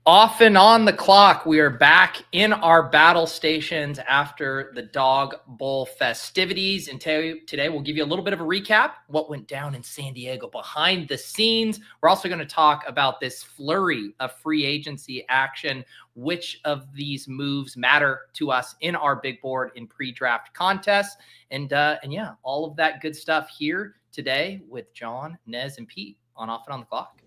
Off and on the clock, we are back in our battle stations after the Dawg Bowl festivities. And today we'll give you a little bit of a recap, what went down in San Diego behind the scenes. We're also going to talk about this flurry of free agency action, which of these moves matter to us in our big board in pre-draft contests. And yeah, all of that good stuff here today with Jon, Nez, and Pete on Off and on the Clock.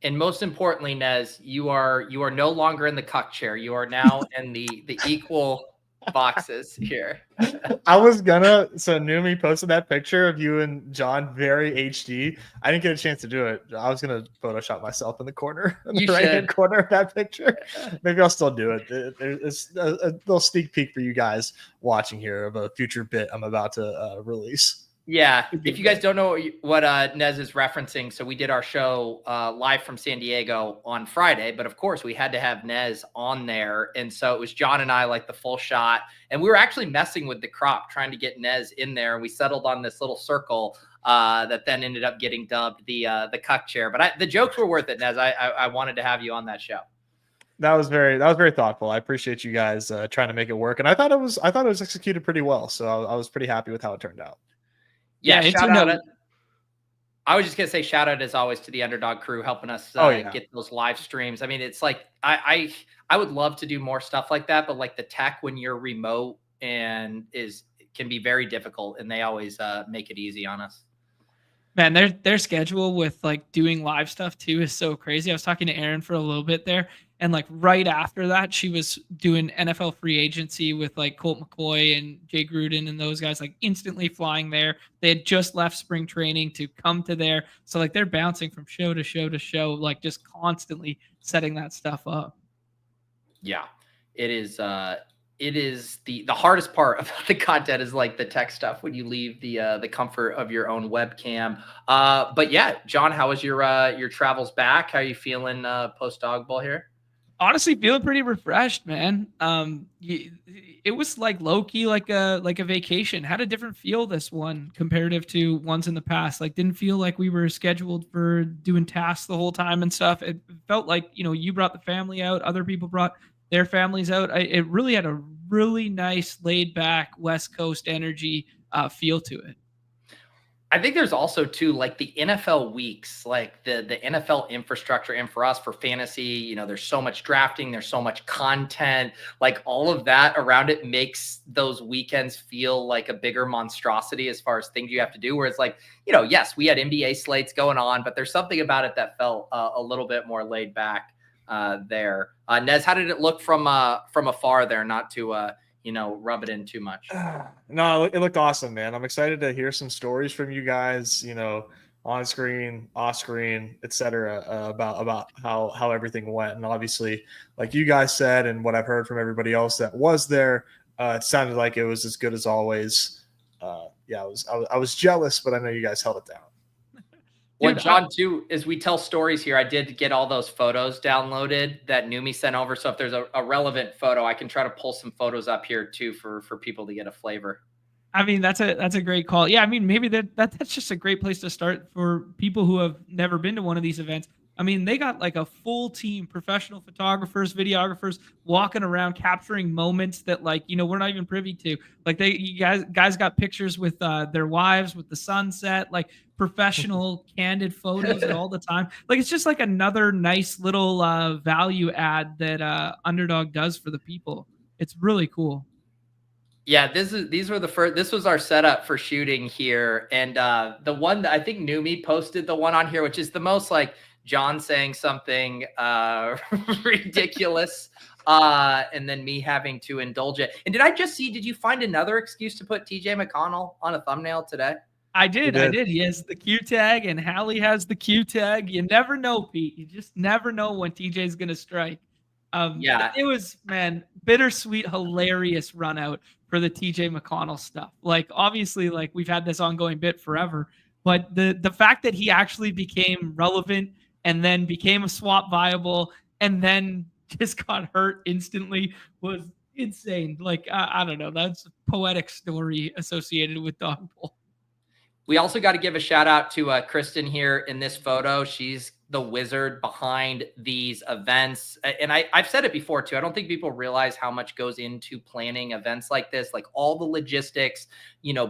And most importantly, Nez, you are no longer in the cuck chair. You are now in the equal boxes here. I was gonna. So Numi posted that picture of you and Jon, very HD. I didn't get a chance to do it. I was gonna Photoshop myself in the corner, in the right-hand corner of that picture. Maybe I'll still do it. It's a little sneak peek for you guys watching here of a future bit I'm about to release. Yeah, if you guys don't know what Nez is referencing, so we did our show live from San Diego on Friday, but of course we had to have Nez on there, and so it was Jon and I, like the full shot, and we were actually messing with the crop, trying to get Nez in there, and we settled on this little circle that then ended up getting dubbed the cuck chair. But the jokes were worth it, Nez. I wanted to have you on that show. That was very thoughtful. I appreciate you guys trying to make it work, and I thought it was executed pretty well, so I was pretty happy with how it turned out. Yeah, shout out. I was just going to say shout out as always to the Underdog crew helping us get those live streams. I mean, it's like I would love to do more stuff like that, but like the tech when you're remote and can be very difficult, and they always make it easy on us. Man, their schedule with like doing live stuff too is so crazy. I was talking to Aaron for a little bit there, and like right after that, she was doing NFL free agency with like Colt McCoy and Jay Gruden and those guys, like instantly flying there. They had just left spring training to come to there. So like they're bouncing from show to show to show, like just constantly setting that stuff up. Yeah, it is. It is the hardest part of the content is like the tech stuff when you leave the comfort of your own webcam. But yeah, Jon, how was your travels back? How are you feeling post Dawg Bowl here? Honestly, feeling pretty refreshed, man. It was like low key, like a vacation. Had a different feel this one comparative to ones in the past. Like didn't feel like we were scheduled for doing tasks the whole time and stuff. It felt like you brought the family out, other people brought their families out. It really had a really nice, laid back West Coast energy feel to it. I think there's also too like the NFL weeks, like the NFL infrastructure, and for us for fantasy, there's so much drafting, there's so much content, like all of that around it makes those weekends feel like a bigger monstrosity as far as things you have to do. Where it's like, yes, we had NBA slates going on, but there's something about it that felt a little bit more laid back there. Nez, how did it look from afar there? Not to rub it in too much. No, it looked awesome, man. I'm excited to hear some stories from you guys, on screen, off screen, etc. About how everything went. And obviously, like you guys said, and what I've heard from everybody else that was there, it sounded like it was as good as always. Yeah, I was jealous, but I know you guys held it down. Well, Jon, too, as we tell stories here, I did get all those photos downloaded that Numi sent over. So if there's a relevant photo, I can try to pull some photos up here too for people to get a flavor. I mean, that's a great call. Yeah, I mean, maybe that's just a great place to start for people who have never been to one of these events. I mean, they got like a full team, professional photographers, videographers walking around capturing moments that like, we're not even privy to. Like you guys got pictures with their wives with the sunset, like professional candid photos all the time. Like it's just like another nice little value add that Underdog does for the people. It's really cool. Yeah, this was our setup for shooting here. And the one that I think Numi posted the one on here, which is the most like Jon saying something ridiculous and then me having to indulge it. And did you find another excuse to put TJ McConnell on a thumbnail today? I did. He has the Q tag and Hallie has the Q tag. You never know, Pete. You just never know when TJ's going to strike. Yeah, it was, man, bittersweet, hilarious run out for the TJ McConnell stuff. Like, obviously, like we've had this ongoing bit forever, but the fact that he actually became relevant and then became a swap viable and then just got hurt instantly was, insane. Like, I don't know. That's a poetic story associated with Dog Bowl. We also got to give a shout out to Kristen here in this photo. She's the wizard behind these events. And I've said it before too. I don't think people realize how much goes into planning events like this, like all the logistics,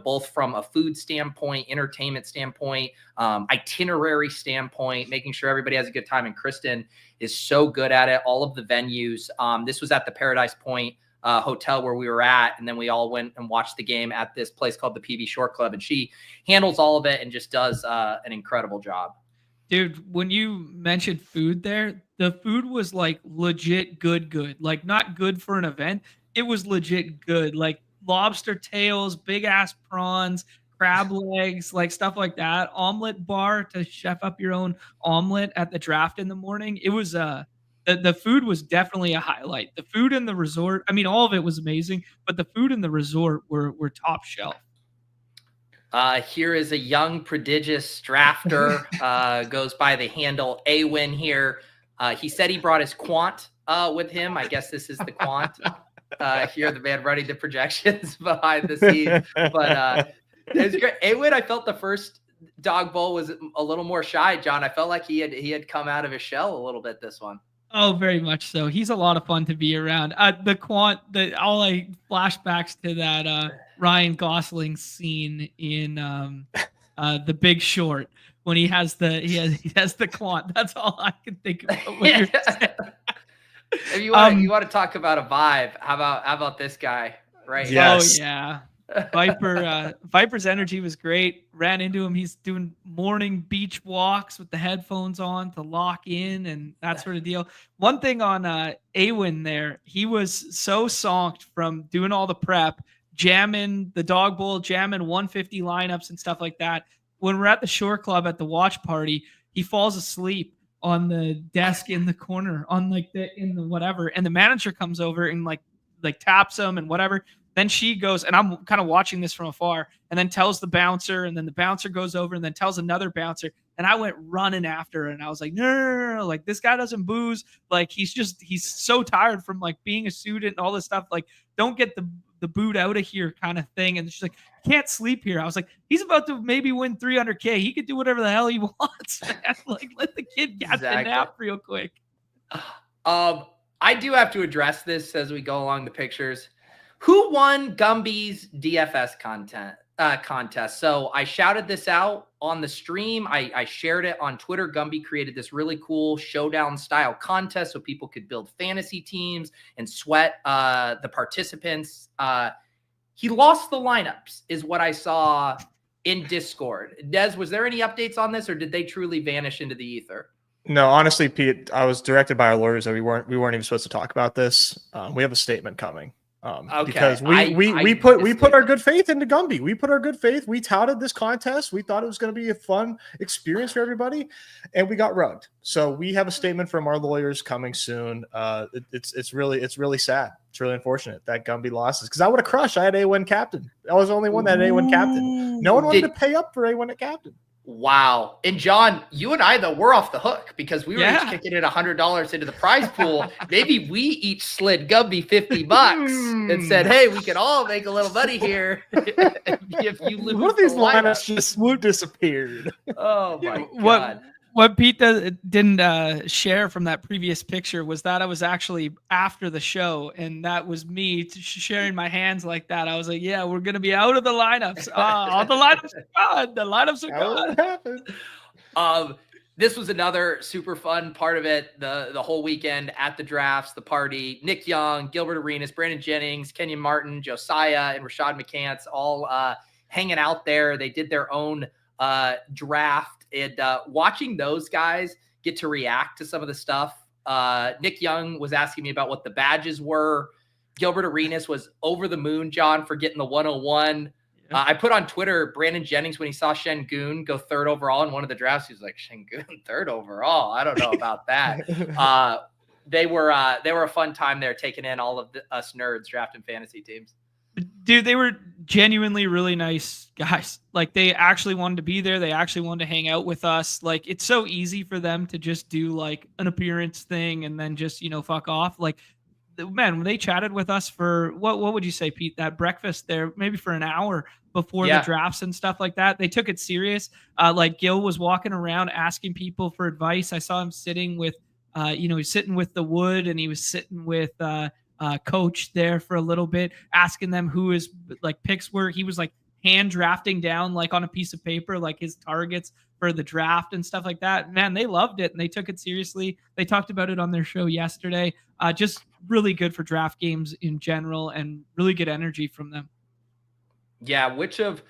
both from a food standpoint, entertainment standpoint, itinerary standpoint, making sure everybody has a good time. And Kristen is so good at it. All of the venues. This was at the Paradise Point hotel where we were at, and then we all went and watched the game at this place called the PB Short Club, and she handles all of it and just does an incredible job. Dude, when you mentioned food there, the food was like legit good. Like not good for an event. It was legit good. Like lobster tails, big ass prawns, crab legs, like stuff like that. Omelet bar to chef up your own omelet at the draft in the morning. It was the food was definitely a highlight. The food in the resort, I mean, all of it was amazing, but the food in the resort were top shelf. Here is a young, prodigious drafter, goes by the handle Awin here. He said he brought his quant with him. I guess this is the quant. Here, the man running the projections behind the scenes. But it was great. Awin, I felt the first Dawg Bowl was a little more shy, John. I felt like he had come out of his shell a little bit this one. Oh, very much so. He's a lot of fun to be around. The quant, all I flashbacks to that Ryan Gosling scene in The Big Short when he has the quant. That's all I can think about. When you're saying. If you want to talk about a vibe, how about this guy right? Yes. Oh yeah. Viper's energy was great. Ran into him. He's doing morning beach walks with the headphones on to lock in and that sort of deal. One thing on Awin there, he was so sonked from doing all the prep, jamming the Dawg Bowl, jamming 150 lineups and stuff like that. When we're at the Shore Club at the watch party, he falls asleep on the desk in the corner on in the whatever, and the manager comes over and like taps him and whatever. Then she goes, and I'm kind of watching this from afar, and then tells the bouncer, and then the bouncer goes over and then tells another bouncer. And I went running after her, and I was like, no, like this guy doesn't booze. Like he's so tired from like being a student and all this stuff. Like don't get the boot out of here kind of thing. And she's like, can't sleep here. I was like, he's about to maybe win 300K. He could do whatever the hell he wants. Like let the kid catch a nap real quick. I do have to address this as we go along the pictures. Who won Gumby's DFS contest? So I shouted this out on the stream. I shared it on Twitter. Gumby created this really cool showdown style contest so people could build fantasy teams and sweat the participants. He lost the lineups is what I saw in Discord. Nez, was there any updates on this or did they truly vanish into the ether? No, honestly, Pete, I was directed by our lawyers that we weren't even supposed to talk about this. We have a statement coming. Okay. Because we put our good faith into Gumby. We put our good faith. We touted this contest. We thought it was going to be a fun experience for everybody, and we got rugged. So we have a statement from our lawyers coming soon. It's really sad. It's really unfortunate that Gumby lost this because I would have crushed. I had A1 captain. I was the only one that had A1 captain. No one wanted to pay up for A1 at captain. Wow. And John, you and I, though, we're off the hook because we were each kicking in $100 into the prize pool. Maybe we each slid Gumby $50 and said, hey, we can all make a little money here. If you lose one of these lineups just disappeared. Oh, my God. What Pete didn't share from that previous picture was that I was actually after the show, and that was me sharing my hands like that. I was like, yeah, we're going to be out of the lineups. All the lineups are gone. The lineups are gone. This was another super fun part of it. The whole weekend at the drafts, the party, Nick Young, Gilbert Arenas, Brandon Jennings, Kenyon Martin, Josiah, and Rashad McCants all hanging out there. They did their own draft. And watching those guys get to react to some of the stuff. Nick Young was asking me about what the badges were. Gilbert Arenas was over the moon, John, for getting the 101. Yeah. I put on Twitter, Brandon Jennings, when he saw Şengün go third overall in one of the drafts, he was like, Şengün third overall? I don't know about that. They were a fun time there, taking in all of us nerds drafting fantasy teams. Dude, they were genuinely really nice guys. Like they actually wanted to be there. They actually wanted to hang out with us. Like it's so easy for them to just do like an appearance thing and then just, fuck off. Like man, when they chatted with us for what would you say, Pete? That breakfast there, maybe for an hour before the drafts and stuff like that. They took it serious. Like Gil was walking around asking people for advice. I saw him sitting with, he's sitting with the Wood, and he was sitting with Coach there for a little bit, asking them who his like picks were. He was like hand drafting down like on a piece of paper like his targets for the draft and stuff like that. Man, they loved it and they took it seriously. They talked about it on their show yesterday. Just really good for draft games in general and really good energy from them. Yeah, which of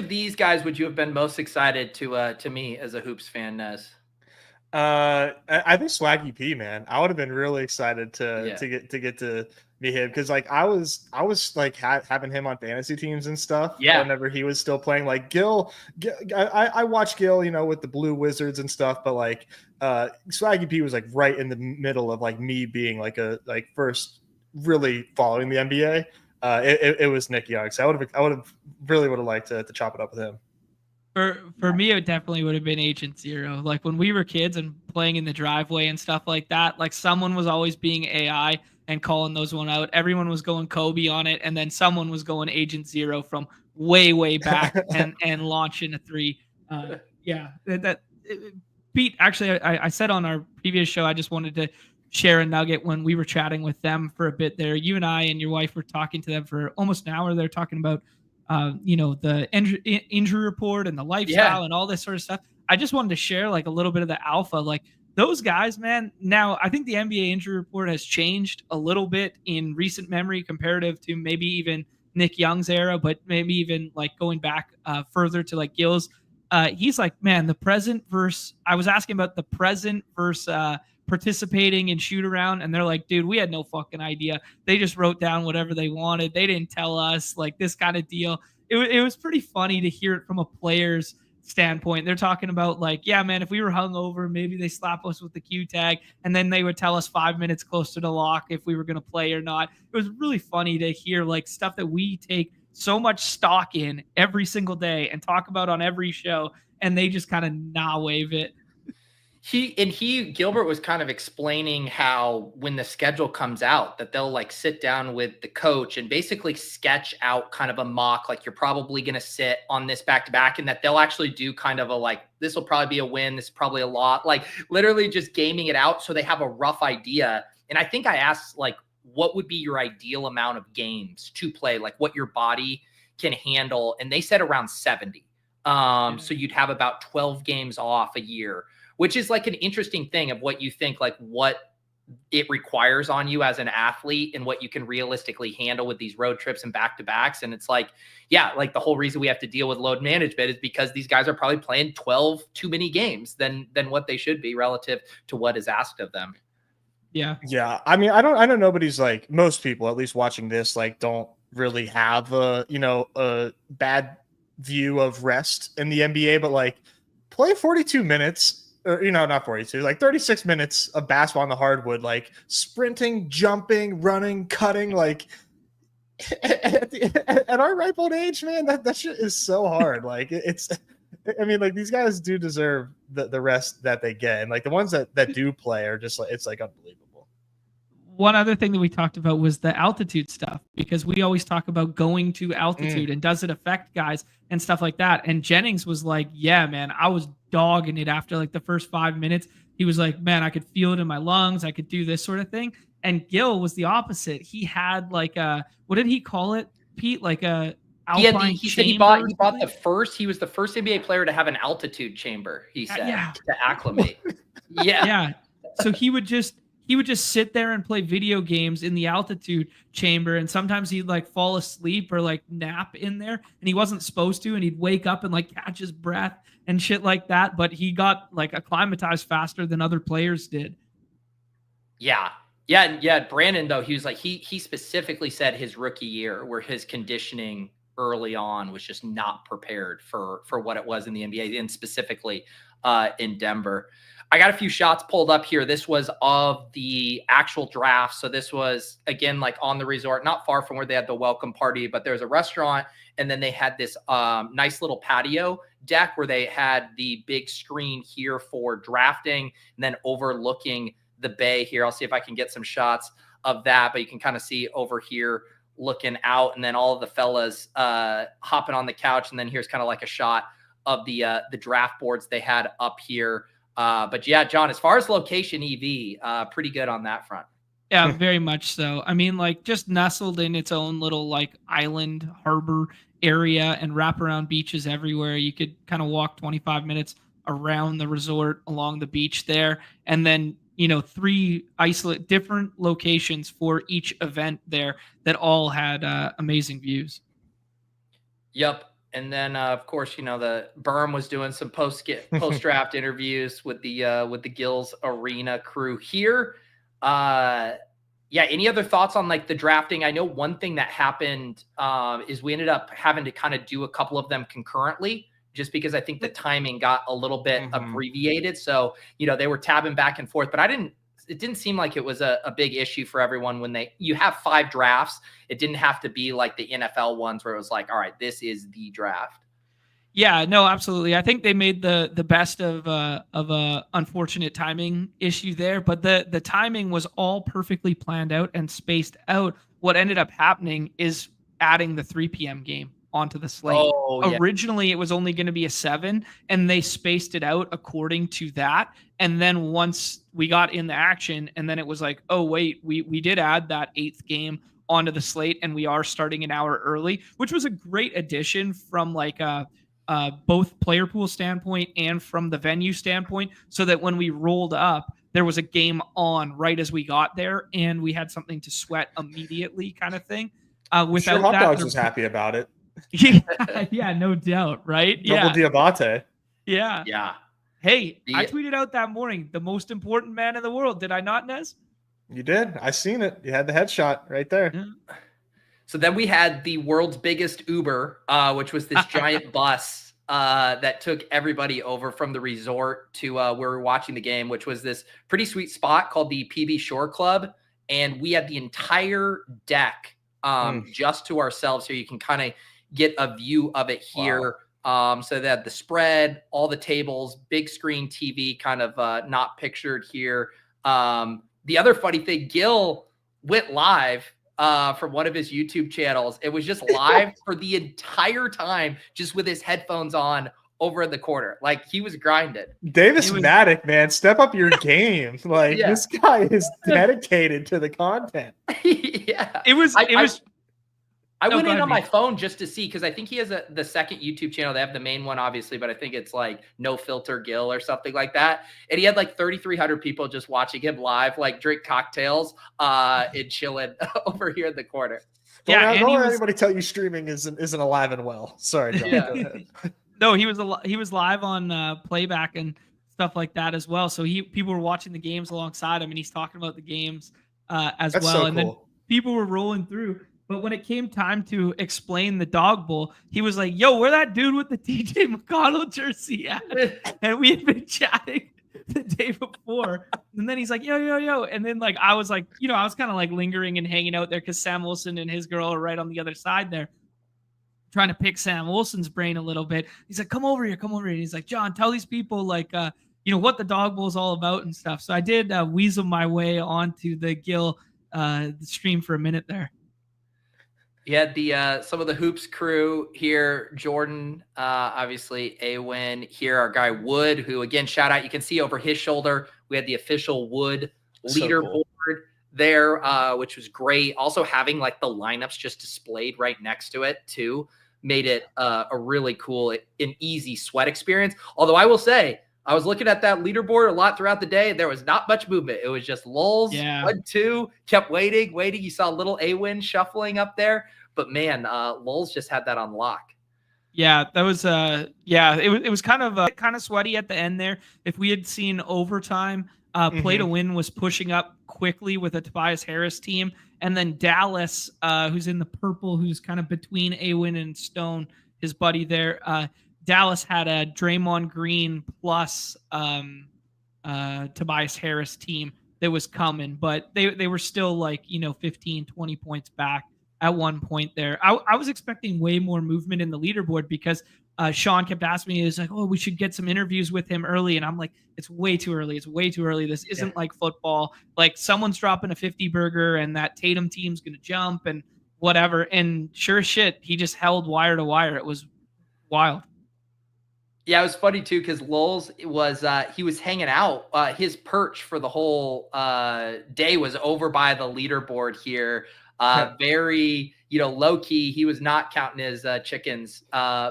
these guys would you have been most excited to meet as a Hoops fan, Nez? I think Swaggy P, man. I would have been really excited to get to meet him, because like I was like having him on fantasy teams and stuff. Yeah. Whenever he was still playing, like Gil, I watched Gil, with the Blue Wizards and stuff, but like Swaggy P was like right in the middle of like me being like first really following the NBA. It was Nick Young, so I would have really liked to chop it up with him. For me, it definitely would have been Agent Zero. Like when we were kids and playing in the driveway and stuff like that, like someone was always being AI and calling those one out. Everyone was going Kobe on it, and then someone was going Agent Zero from way back and launching a three. Pete, actually, I said on our previous show, I just wanted to share a nugget when we were chatting with them for a bit there. You and I and your wife were talking to them for almost an hour. They're talking about the injury report and the lifestyle and all this sort of stuff. I just wanted to share like a little bit of the alpha. Like those guys, man. Now I think the NBA injury report has changed a little bit in recent memory comparative to maybe even Nick Young's era, but maybe even like going back further to like Gil's. He's like, man, the present versus. I was asking about the present versus participating in shoot around, and they're like, dude, we had no fucking idea. They just wrote down whatever they wanted. They didn't tell us, like this kind of deal. It was pretty funny to hear it from a player's standpoint. They're talking about like, yeah, man, if we were hungover, maybe they slap us with the Q tag, and then they would tell us 5 minutes closer to lock if we were going to play or not. It was really funny to hear like stuff that we take so much stock in every single day and talk about on every show, and they just kind of wave it. Gilbert was kind of explaining how when the schedule comes out that they'll like sit down with the coach and basically sketch out kind of a mock, like you're probably going to sit on this back-to-back, and that they'll actually do kind of a like, this will probably be a win. This is probably a lot, like literally just gaming it out. So they have a rough idea. And I think I asked like, what would be your ideal amount of games to play? Like what your body can handle. And they said around 70. So you'd have about 12 games off a year, which is like an interesting thing of what you think, like what it requires on you as an athlete and what you can realistically handle with these road trips and back-to-backs. And it's like, yeah, like the whole reason we have to deal with load management is because these guys are probably playing 12 too many games than what they should be relative to what is asked of them. Yeah. Yeah. I mean, I know nobody's like, most people at least watching this, like don't really have a bad view of rest in the NBA, but like play 42 minutes. Not 42, like 36 minutes of basketball on the hardwood, like sprinting, jumping, running, cutting, like at our ripe old age, man, that shit is so hard. Like like these guys do deserve the rest that they get. And like the ones that do play are just like, it's like unbelievable. One other thing that we talked about was the altitude stuff, because we always talk about going to altitude and does it affect guys and stuff like that. And Jennings was like, yeah, man, I was dogging it after like the first 5 minutes. He was like, man, I could feel it in my lungs. I could do this sort of thing. And Gil was the opposite. He had like what did he call it, Pete? Like a alpine he said he bought the first. He was the first NBA player to have an altitude chamber, he said, to acclimate. Yeah. So he would just sit there and play video games in the altitude chamber. And sometimes he'd like fall asleep or like nap in there, and he wasn't supposed to. And he'd wake up and like catch his breath and shit like that. But he got like acclimatized faster than other players did. Yeah. Brandon, though, he was like, he specifically said his rookie year where his conditioning early on was just not prepared for what it was in the NBA, and specifically in Denver. I got a few shots pulled up here. This was of the actual draft. So this was, again, like on the resort, not far from where they had the welcome party, but there's a restaurant. And then they had this nice little patio deck where they had the big screen here for drafting, and then overlooking the bay here. I'll see if I can get some shots of that, but you can kind of see over here looking out, and then all of the fellas hopping on the couch, and then here's kind of like a shot of the draft boards they had up here. But yeah, John, as far as location EV, pretty good on that front. Yeah, very much so. I mean, like, just nestled in its own little like island harbor area and wraparound beaches everywhere. You could kind of walk 25 minutes around the resort along the beach there, and then 3 different locations for each event there that all had amazing views. Yep. And then, of course, the Berm was doing some post draft interviews with the Gills Arena crew here. Yeah. Any other thoughts on like the drafting? I know one thing that happened is we ended up having to kind of do a couple of them concurrently, just because I think the timing got a little bit abbreviated. So, they were tabbing back and forth, but it didn't seem like it was a big issue for everyone when you have 5 drafts. It didn't have to be like the NFL ones where it was like, all right, this is the draft. Yeah, no, absolutely. I think they made the best of a unfortunate timing issue there, but the timing was all perfectly planned out and spaced out. What ended up happening is adding the 3 p.m. game onto the slate. Oh, yeah. Originally, it was only going to be a 7, and they spaced it out according to that. And then once we got in the action, and then it was like, oh, wait, we did add that 8th game onto the slate, and we are starting an hour early, which was a great addition from like both player pool standpoint and from the venue standpoint, so that when we rolled up, there was a game on right as we got there, and we had something to sweat immediately kind of thing. Without Hot that, Dogs was happy about it. yeah, no doubt, right? Double Diabate. Yeah. Yeah. Hey, I tweeted out that morning, the most important man in the world. Did I not, Nez? You did. I seen it. You had the headshot right there. Yeah. So then we had the world's biggest Uber, which was this giant bus that took everybody over from the resort to where we were watching the game, which was this pretty sweet spot called the PB Shore Club. And we had the entire deck just to ourselves, so you can kind of get a view of it here. Wow. So they had the spread, all the tables, big screen TV, kind of not pictured here. The other funny thing, Gil went live from one of his YouTube channels. It was just live for the entire time, just with his headphones on over in the corner. Like, he was grinding. Davis Maddock, man, step up your game. Like, this guy is dedicated to the content. Yeah. I went in on my phone just to see, because I think he has the second YouTube channel. They have the main one, obviously, but I think it's like No Filter Gil or something like that. And he had like 3,300 people just watching him live, like drink cocktails and chilling over here in the corner. Don't let anybody tell you streaming isn't alive and well. Sorry, John. Yeah. Go ahead. No, he was live on playback and stuff like that as well. So people were watching the games alongside him, and he's talking about the games as That's well. So and cool. then people were rolling through. But when it came time to explain the Dawg Bowl, he was like, yo, where that dude with the TJ McConnell jersey at? And we had been chatting the day before. And then he's like, yo. And then like I was like, I was kind of like lingering and hanging out there because Sam Wilson and his girl are right on the other side there, trying to pick Sam Wilson's brain a little bit. He's like, come over here. And he's like, John, tell these people like what the Dawg Bowl is all about and stuff. So I did weasel my way onto the Gil stream for a minute there. You had the some of the Hoops crew here, Jordan, obviously A-Win here, our guy Wood, who again, shout out, you can see over his shoulder, we had the official Wood leaderboard there, which was great. Also having like the lineups just displayed right next to it too, made it a really cool and easy sweat experience. Although I will say, I was looking at that leaderboard a lot throughout the day. There was not much movement. It was just lulls, 1, 2, kept waiting. You saw a little A-Win shuffling up there. But man, lulls just had that on lock. Yeah, that was it was kind of sweaty at the end there. If we had seen overtime, Play to Win was pushing up quickly with a Tobias Harris team. And then Dallas, who's in the purple, who's kind of between A-Win and Stone, his buddy there. Dallas had a Draymond Green plus Tobias Harris team that was coming, but they were still like, 15, 20 points back at one point there. I was expecting way more movement in the leaderboard because Sean kept asking me, he's like, oh, we should get some interviews with him early. And I'm like, it's way too early. It's way too early. This isn't like football. Like someone's dropping a 50 burger and that Tatum team's going to jump and whatever. And sure as shit, he just held wire to wire. It was wild. Yeah, it was funny too because Lowell's was he was hanging out. His perch for the whole day was over by the leaderboard here. Very, low key. He was not counting his chickens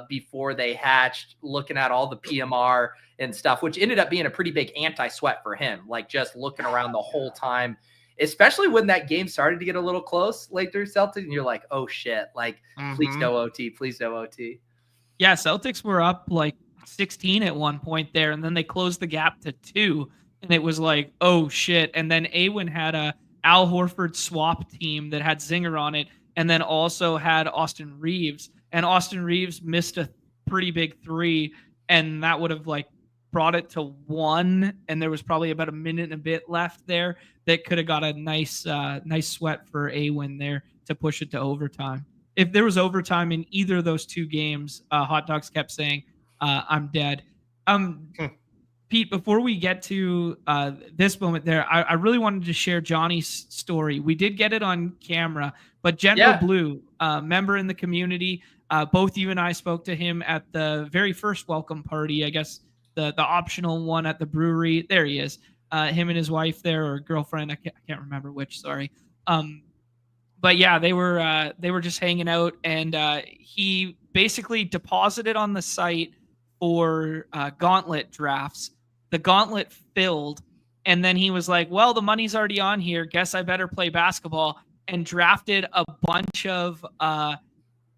before they hatched, looking at all the PMR and stuff, which ended up being a pretty big anti-sweat for him. Like just looking around the whole time, especially when that game started to get a little close late through Celtics, and you're like, oh shit, like please no OT, please no OT. Yeah, Celtics were up like 16 at one point there, and then they closed the gap to 2, and it was like, oh shit. And then Awin had a Al Horford swap team that had Zinger on it, and then also had Austin Reeves, and Austin Reeves missed a pretty big 3, and that would have like brought it to 1, and there was probably about a minute and a bit left there that could have got a nice sweat for Awin there to push it to overtime. If there was overtime in either of those 2 games, Hot Dogs kept saying, I'm dead. Pete, before we get to this moment there, I really wanted to share Johnny's story. We did get it on camera, but General Blue, member in the community, both you and I spoke to him at the very first welcome party, I guess the optional one at the brewery. There he is, him and his wife there, or girlfriend. I can't remember which, sorry. But yeah, they were just hanging out, and he basically deposited on the site for gauntlet drafts. The gauntlet filled, and then he was like, well, the money's already on here. Guess I better play basketball, and drafted a bunch of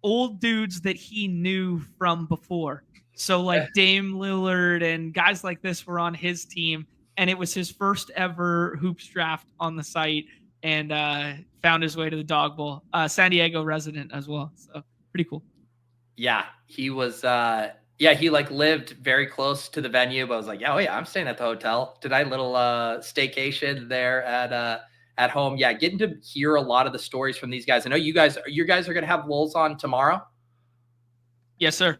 old dudes that he knew from before. So like Dame Lillard and guys like this were on his team, and it was his first ever hoops draft on the site, and found his way to the Dawg Bowl. San Diego resident as well, so pretty cool. Yeah, he was he like lived very close to the venue, but I was like, I'm staying at the hotel. Did I little staycation there at home. Yeah, getting to hear a lot of the stories from these guys. I know you guys are going to have Lowell's on tomorrow. Yes, sir.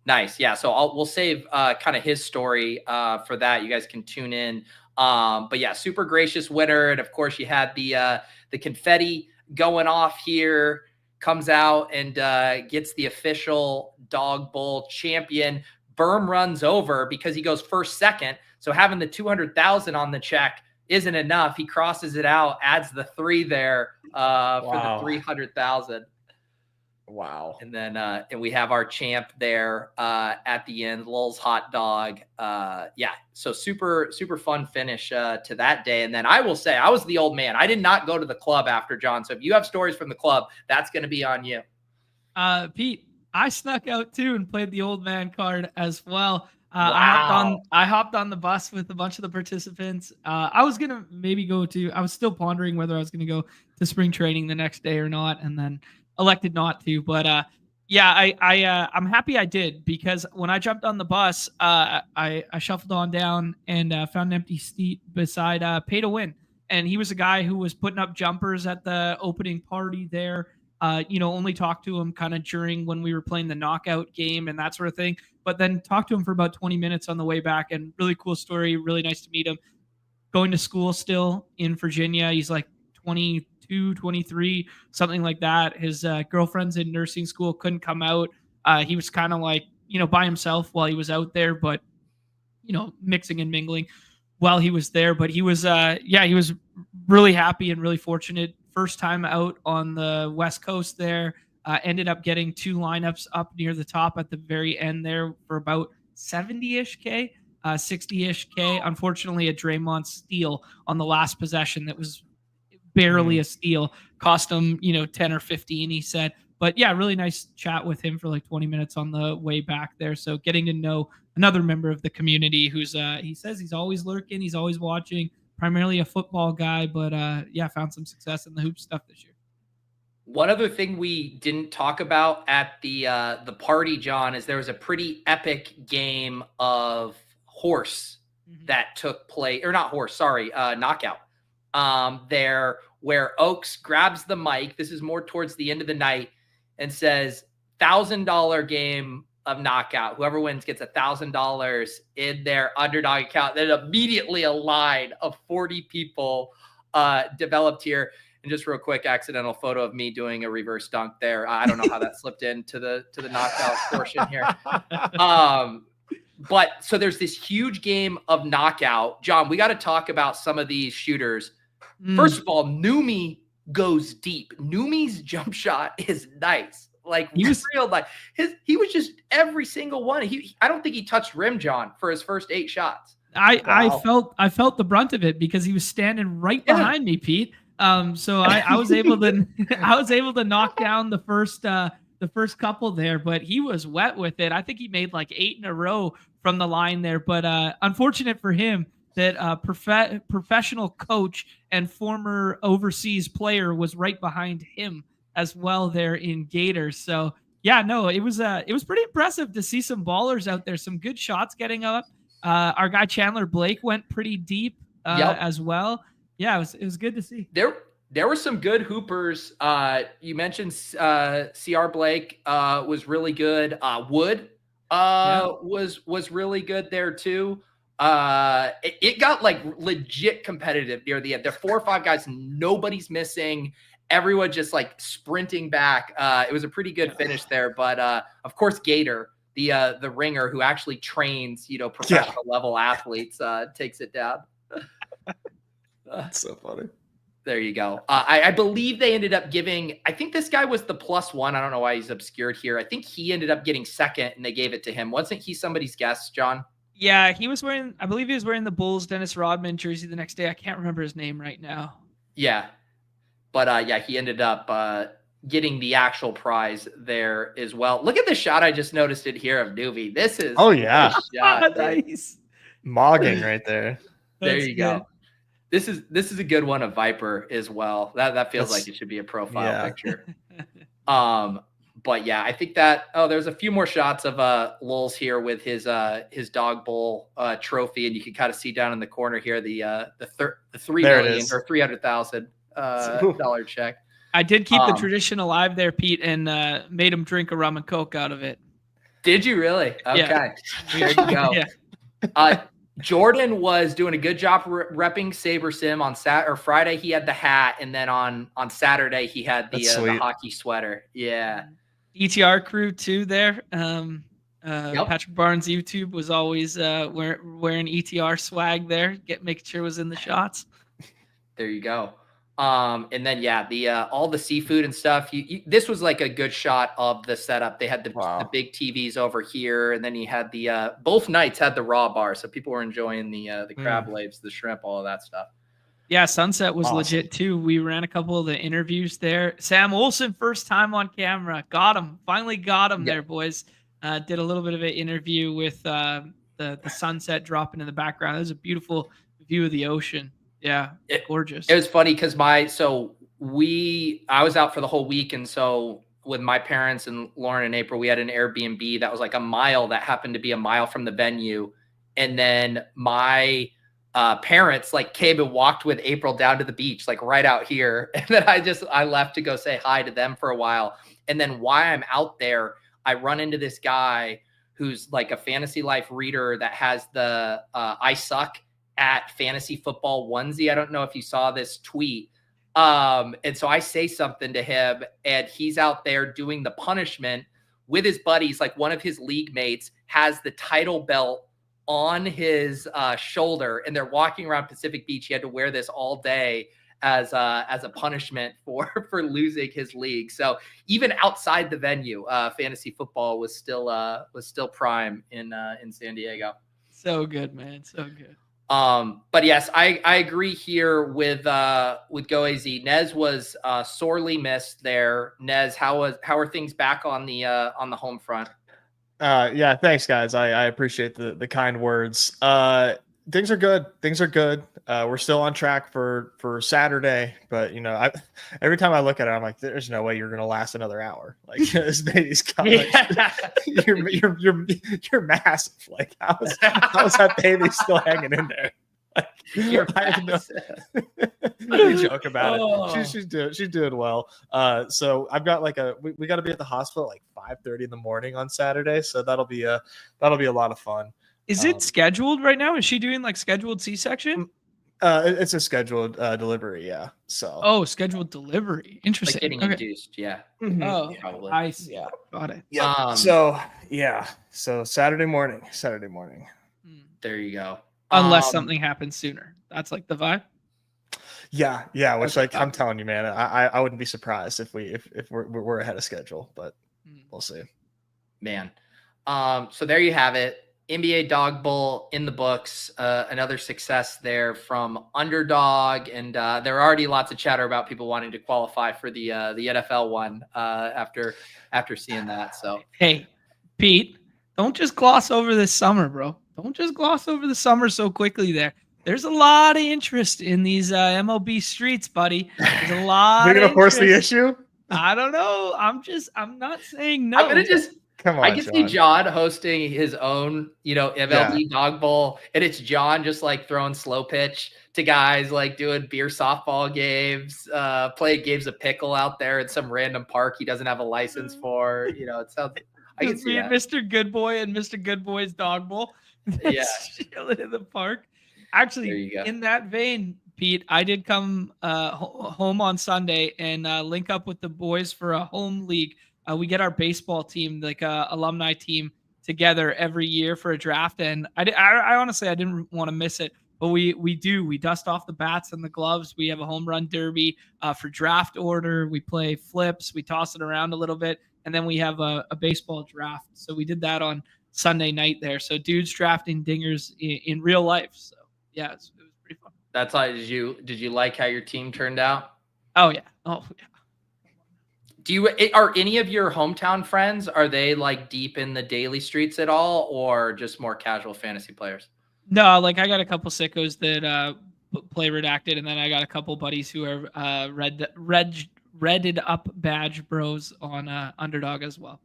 Nice. Yeah. So we'll save kind of his story for that. You guys can tune in. But yeah, super gracious winner. And of course you had the confetti going off here, comes out and gets the official Dawg Bowl champion. Berm runs over because he goes first, second. So having the 200,000 on the check isn't enough. He crosses it out, adds the 3 there for the 300,000. Wow. And then and we have our champ there at the end, Lowell's hot dog. So super fun finish to that day. And then I will say I was the old man. I did not go to the club after John. So if you have stories from the club, that's going to be on you. Pete, I snuck out too and played the old man card as well. Wow. I hopped on the bus with a bunch of the participants. I was gonna maybe I was still pondering whether I was gonna go to spring training the next day or not, and then elected not to. But I'm happy I did, because when I jumped on the bus, I shuffled on down and found an empty seat beside Pay to Win, and he was a guy who was putting up jumpers at the opening party there. Only talked to him kind of during when we were playing the knockout game and that sort of thing, but then talked to him for about 20 minutes on the way back, and really cool story. Really nice to meet him. Going to school still in Virginia. He's like 22, 23, something like that. His girlfriend's in nursing school, couldn't come out. He was kind of like, by himself while he was out there, but, mixing and mingling while he was there. But he was, he was really happy and really fortunate. First time out on the West Coast there. Ended up getting 2 lineups up near the top at the very end there for about 70-ish K, 60-ish K. Unfortunately, a Draymond steal on the last possession that was barely a steal. Cost him, 10 or 15, he said. But yeah, really nice chat with him for like 20 minutes on the way back there. So getting to know another member of the community who's, he says he's always lurking, he's always watching, primarily a football guy, but found some success in the hoop stuff this year. One other thing we didn't talk about at the party, John, is there was a pretty epic game of horse that took place, or not horse, sorry, knockout. There where Oaks grabs the mic. This is more towards the end of the night and says, $1,000 game of knockout. Whoever wins gets $1,000 in their Underdog account. Then immediately a line of 40 people developed here. And just real quick, accidental photo of me doing a reverse dunk there. I don't know how that slipped into the knockout portion here. But so there's this huge game of knockout. Jon, we got to talk about some of these shooters. First of all, Numi goes deep. Numi's jump shot is nice. Like he was real, like he was just every single one. I don't think he touched rim, Jon, for his first 8 shots. I felt the brunt of it because he was standing right behind me, Pete. So I was able to knock down the first couple there, but he was wet with it. I think he made like 8 in a row from the line there, but unfortunate for him that professional coach and former overseas player was right behind him as well there in Gators. So yeah, no, it was pretty impressive to see some ballers out there, some good shots getting up. Our guy Chandler Blake went pretty deep as well. Yeah, it was good to see. There were some good hoopers. You mentioned CR Blake was really good. Wood was really good there too. It got like legit competitive near the end. There are 4 or 5 guys, nobody's missing. Everyone just like sprinting back. It was a pretty good finish there. But of course, Gator, the ringer who actually trains, professional level athletes, takes it down. That's so funny. There you go. I believe they ended up giving, I think this guy was the +1. I don't know why he's obscured here. I think he ended up getting second and they gave it to him. Wasn't he somebody's guest, Jon? Yeah, I believe he was wearing the Bulls Dennis Rodman jersey the next day. I can't remember his name right now. Yeah. But he ended up getting the actual prize there as well. Look at the shot. I just noticed it here of Nuvi. This is nice. Mogging right there. There you go. This is a good one of Viper as well. That feels like it should be a profile picture. But yeah, I think that there's a few more shots of Lulz here with his Dawg Bowl trophy, and you can kind of see down in the corner here the $3 million or $300,000 dollar check. I did keep the tradition alive there, Pete, and made him drink a rum and coke out of it. Did you really? Okay, there you go. Jordan was doing a good job repping Saber Sim on Friday. He had the hat, and then on Saturday he had the hockey sweater. Yeah, ETR crew too there. Patrick Barnes YouTube was always wearing ETR swag there, making sure it was in the shots. There you go. And then all the seafood and stuff. This was like a good shot of the setup. They had the big TVs over here, and then you had both nights had the raw bar, so people were enjoying the crab legs, the shrimp, all of that stuff. Yeah, Sunset was legit too. We ran a couple of the interviews there. Sam Olsen, first time on camera, finally got him there, boys. Did a little bit of an interview with the sunset dropping in the background. It was a beautiful view of the ocean. Yeah, gorgeous. It was funny because I was out for the whole week, and so with my parents and Lauren and April, we had an Airbnb that was like a mile that happened to be a mile from the venue, and then my parents like came and walked with April down to the beach, like right out here, and then I left to go say hi to them for a while, and then while I'm out there, I run into this guy who's like a Fantasy Life reader that has the I Suck at fantasy football onesie. I don't know if you saw this tweet. And so I say something to him, and he's out there doing the punishment with his buddies. Like one of his league mates has the title belt on his shoulder, and they're walking around Pacific Beach. He had to wear this all day as a punishment for losing his league. So even outside the venue, fantasy football was still prime in San Diego. So good, man. So good. But yes, I agree here with Go AZ. Nez was sorely missed there. Nez, how are things back on the home front? Yeah, thanks guys. I appreciate the kind words. Things are good. We're still on track for Saturday, but every time I look at it, I'm like, there's no way you're gonna last another hour. Like this baby's coming. You're massive. Like how is that baby still hanging in there? You're I have no. fast. We joke about Oh. it. She's doing well. So I've got like we got to be at the hospital at like 5:30 in the morning on Saturday. So that'll be a lot of fun. Is it scheduled right now? Is she doing like scheduled C-section? It's a scheduled delivery. Yeah. So. Oh, scheduled delivery. Like Interesting. getting Okay. induced. Yeah. Oh, Probably. I see. Yeah. Got it. Yeah. So Saturday morning. There you go. Unless something happens sooner. That's like the vibe. Yeah. Which, Okay. like, I'm telling you, man, I wouldn't be surprised if we're ahead of schedule, but we'll see. Man. So there you have it. NBA Dawg Bowl in the books. Another success there from Underdog, and there are already lots of chatter about people wanting to qualify for the NFL one after seeing that. So Hey, Pete, don't just gloss over this summer, bro. Don't just gloss over the summer so quickly there. There's a lot of interest in these MLB streets, buddy. There's a lot. We're gonna of force the interest. issue. I don't know. I'm not saying no. I'm gonna just. Come on, I can see John hosting his own, MLB Dawg Bowl, and it's John just like throwing slow pitch to guys, like doing beer softball games, playing games of pickle out there in some random park he doesn't have a license for. It sounds. I can see that. Mr. Goodboy and Mr. Goodboy's Dawg Bowl. Yeah, chilling in the park. Actually, in that vein, Pete, I did come home on Sunday and link up with the boys for a home league. We get our baseball team, like alumni team, together every year for a draft, and I honestly I didn't want to miss it, but we dust off the bats and the gloves. We have a home run derby for draft order. We play flips, we toss it around a little bit, and then we have a baseball draft. So we did that on Sunday night there. So dudes drafting dingers in real life. So yeah, it was pretty fun. That's how did you like how your team turned out? Oh yeah. Are any of your hometown friends, are they like deep in the daily streets at all, or just more casual fantasy players? No, like I got a couple sickos that play redacted, and then I got a couple buddies who are redded up badge bros on Underdog as well.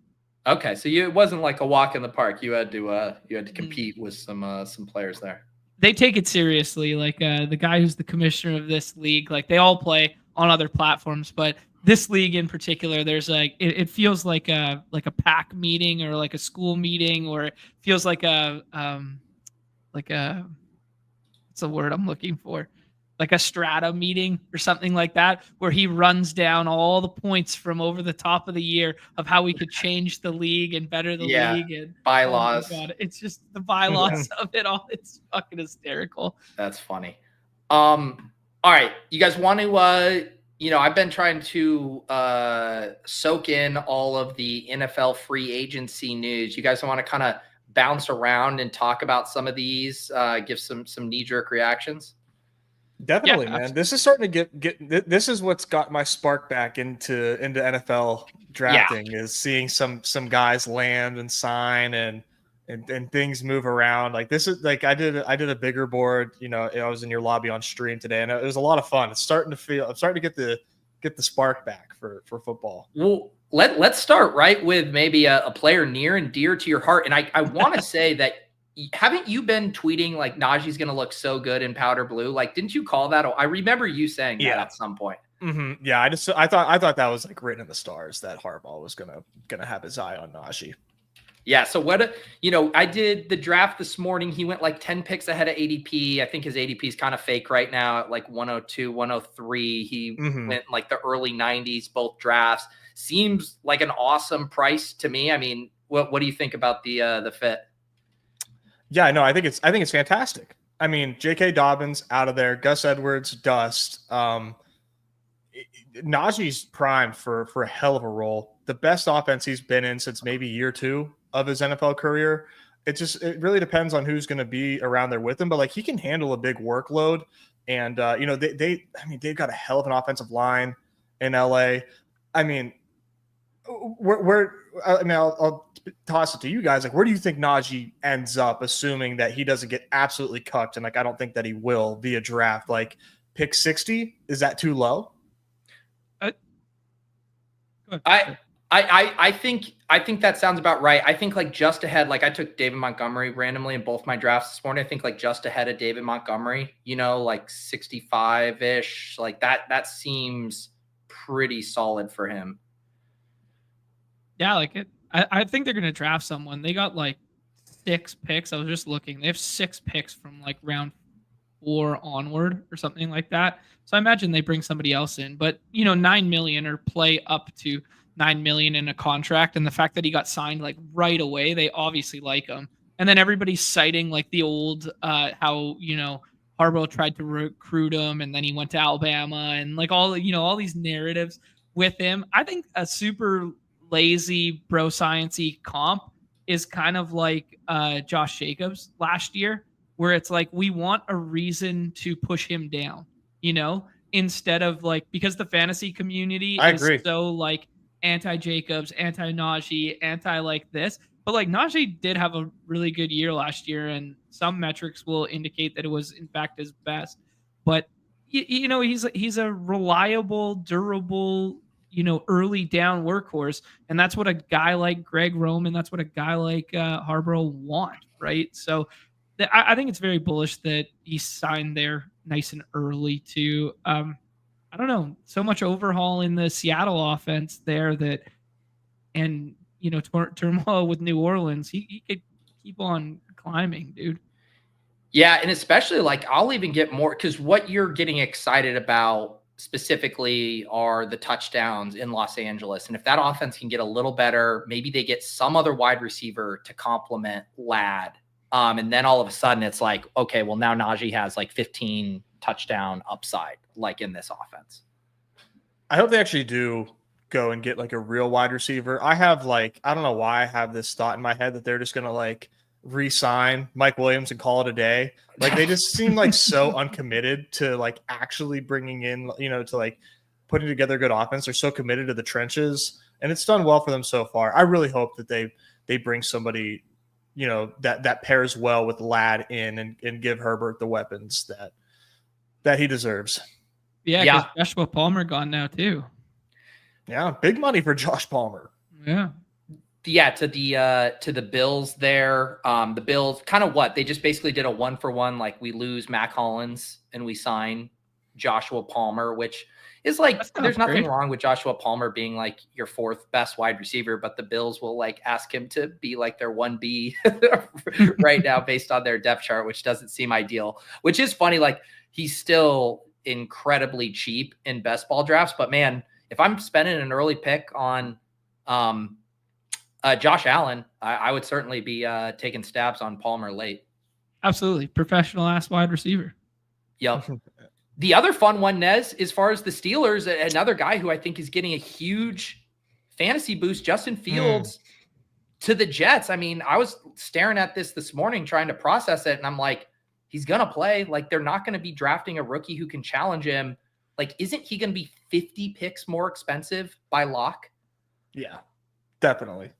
Okay, so it wasn't like a walk in the park. You had to compete with some players there. They take it seriously. Like the guy who's the commissioner of this league, like they all play on other platforms, but this league in particular, there's like it feels like a pack meeting or like a school meeting, or it feels like a what's the word I'm looking for? Like a strata meeting or something like that, where he runs down all the points from over the top of the year of how we could change the league and better the league and bylaws. Oh my God, it's just the bylaws of it all. It's fucking hysterical. That's funny. All right, you guys want to I've been trying to soak in all of the NFL free agency news. You guys want to kind of bounce around and talk about some of these, give some knee-jerk reactions? Definitely, man. Absolutely. This is starting to get this is what's got my spark back into NFL drafting, is seeing some guys land and sign and things move around. Like this is like I did a bigger board, I was in your lobby on stream today, and it was a lot of fun. I'm starting to get the spark back for football. Well, let's start right with maybe a player near and dear to your heart. And I want to say that, haven't you been tweeting like Najee's going to look so good in powder blue? Like, didn't you call that? I remember you saying that at some point. Mm-hmm. Yeah, I thought that was like written in the stars that Harbaugh was gonna have his eye on Najee. Yeah. So I did the draft this morning. He went like 10 picks ahead of ADP. I think his ADP is kind of fake right now at like 102, 103. He went like the early 90s, both drafts. Seems like an awesome price to me. I mean, what do you think about the fit? Yeah, no, I think it's fantastic. I mean, J.K. Dobbins out of there, Gus Edwards, dust. Najee's primed for a hell of a role. The best offense he's been in since maybe year 2 of his NFL career. It really depends on who's going to be around there with him, but like he can handle a big workload. And they've got a hell of an offensive line in LA. I mean, I'll toss it to you guys. Like, where do you think Najee ends up, assuming that he doesn't get absolutely cucked? And like, I don't think that he will via draft. Like, pick 60, is that too low? I think that sounds about right. I think like just ahead, like I took David Montgomery randomly in both my drafts this morning. I think like just ahead of David Montgomery, like 65-ish. Like that seems pretty solid for him. Yeah, like it. I think they're gonna draft someone. They got like 6 picks. I was just looking. They have 6 picks from like round 4 onward or something like that. So I imagine they bring somebody else in. But 9 million or play up to 9 million in a contract, and the fact that he got signed like right away, they obviously like him. And then everybody's citing like the old how Harbaugh tried to recruit him, and then he went to Alabama, and like all these narratives with him. I think a super lazy bro sciencey comp is kind of like Josh Jacobs last year, where it's like we want a reason to push him down, instead of like, because the fantasy community is so like anti Jacobs, anti Najee, anti like this. But like Najee did have a really good year last year, and some metrics will indicate that it was in fact his best. But he's a reliable, durable, early down workhorse, and that's what a guy like Greg Roman, that's what a guy like Harbaugh want, right? So I think it's very bullish that he signed there nice and early too. I don't know, so much overhaul in the Seattle offense there and turmoil with New Orleans. He could keep on climbing, dude. Yeah, and especially like I'll even get more, because what you're getting excited about specifically are the touchdowns in Los Angeles. And if that offense can get a little better, maybe they get some other wide receiver to complement Ladd. And then all of a sudden it's like, okay, well now Najee has like 15 touchdown upside, like in this offense. I hope they actually do go and get like a real wide receiver. I have like, I don't know why I have this thought in my head that they're just going to like re-sign Mike Williams and call it a day. Like they just seem like so uncommitted to like actually bringing in, to like putting together a good offense. They're so committed to the trenches, and it's done well for them so far. I really hope that they bring somebody, that pairs well with Ladd in and give Herbert the weapons that he deserves. Yeah. Because Joshua Palmer gone now too. Yeah. Big money for Josh Palmer. Yeah. Yeah, to the Bills there. The Bills kind of they just basically did a 1-for-1, like we lose Mac Hollins and we sign Joshua Palmer, which is like there's nothing wrong with Joshua Palmer being like your 4th best wide receiver, but the Bills will like ask him to be like their 1B right now based on their depth chart, which doesn't seem ideal. Which is funny, like he's still incredibly cheap in best ball drafts, but man, if I'm spending an early pick on Josh Allen, I would certainly be taking stabs on Palmer late. Absolutely. Professional ass wide receiver. Yep. The other fun one, Nez, as far as the Steelers, another guy who I think is getting a huge fantasy boost, Justin Fields to the Jets. I mean, I was staring at this morning trying to process it, and I'm like, he's going to play. Like, they're not going to be drafting a rookie who can challenge him. Like, isn't he going to be 50 picks more expensive by lock? Yeah. Definitely.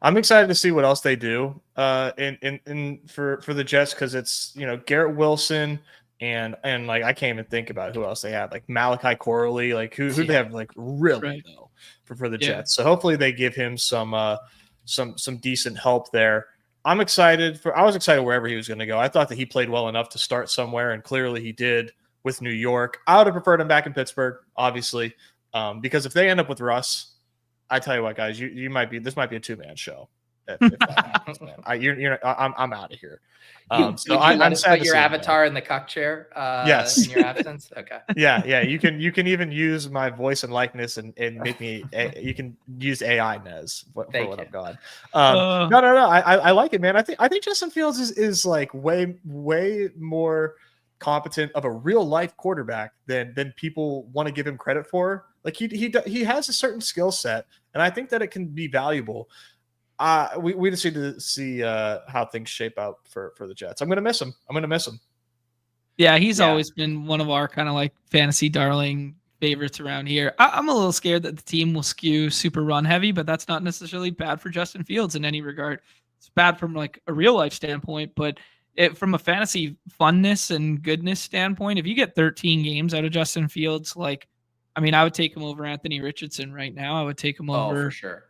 I'm excited to see what else they do in for the Jets, because it's Garrett Wilson and like I can't even think about who else they have, like Malachi Corley, like who they have like really though for the Jets. So hopefully they give him some decent help there. I was excited wherever he was going to go. I thought that he played well enough to start somewhere, and clearly he did with New York. I would have preferred him back in Pittsburgh, obviously, because if they end up with Russ, I tell you what, guys, this might be a 2-man show. If that happens, man. I'm out of here. I'm sad to your avatar in the cuck chair. Yes, in your absence. Okay. Yeah. You can even use my voice and likeness and make me. You can use AI Nez for what I've got. No. I like it, man. I think Justin Fields is like way more competent of a real life quarterback than people want to give him credit for. Like he has a certain skill set, and I think that it can be valuable. We just need to see how things shape out for the Jets. I'm gonna miss him. Yeah, he's always been one of our kind of like fantasy darling favorites around here. I'm a little scared that the team will skew super run heavy, but that's not necessarily bad for Justin Fields in any regard. It's bad from like a real life standpoint, but from a fantasy funness and goodness standpoint, if you get 13 games out of Justin Fields, like I mean, I would take him over Anthony Richardson right now. I would take him Oh, for over, sure.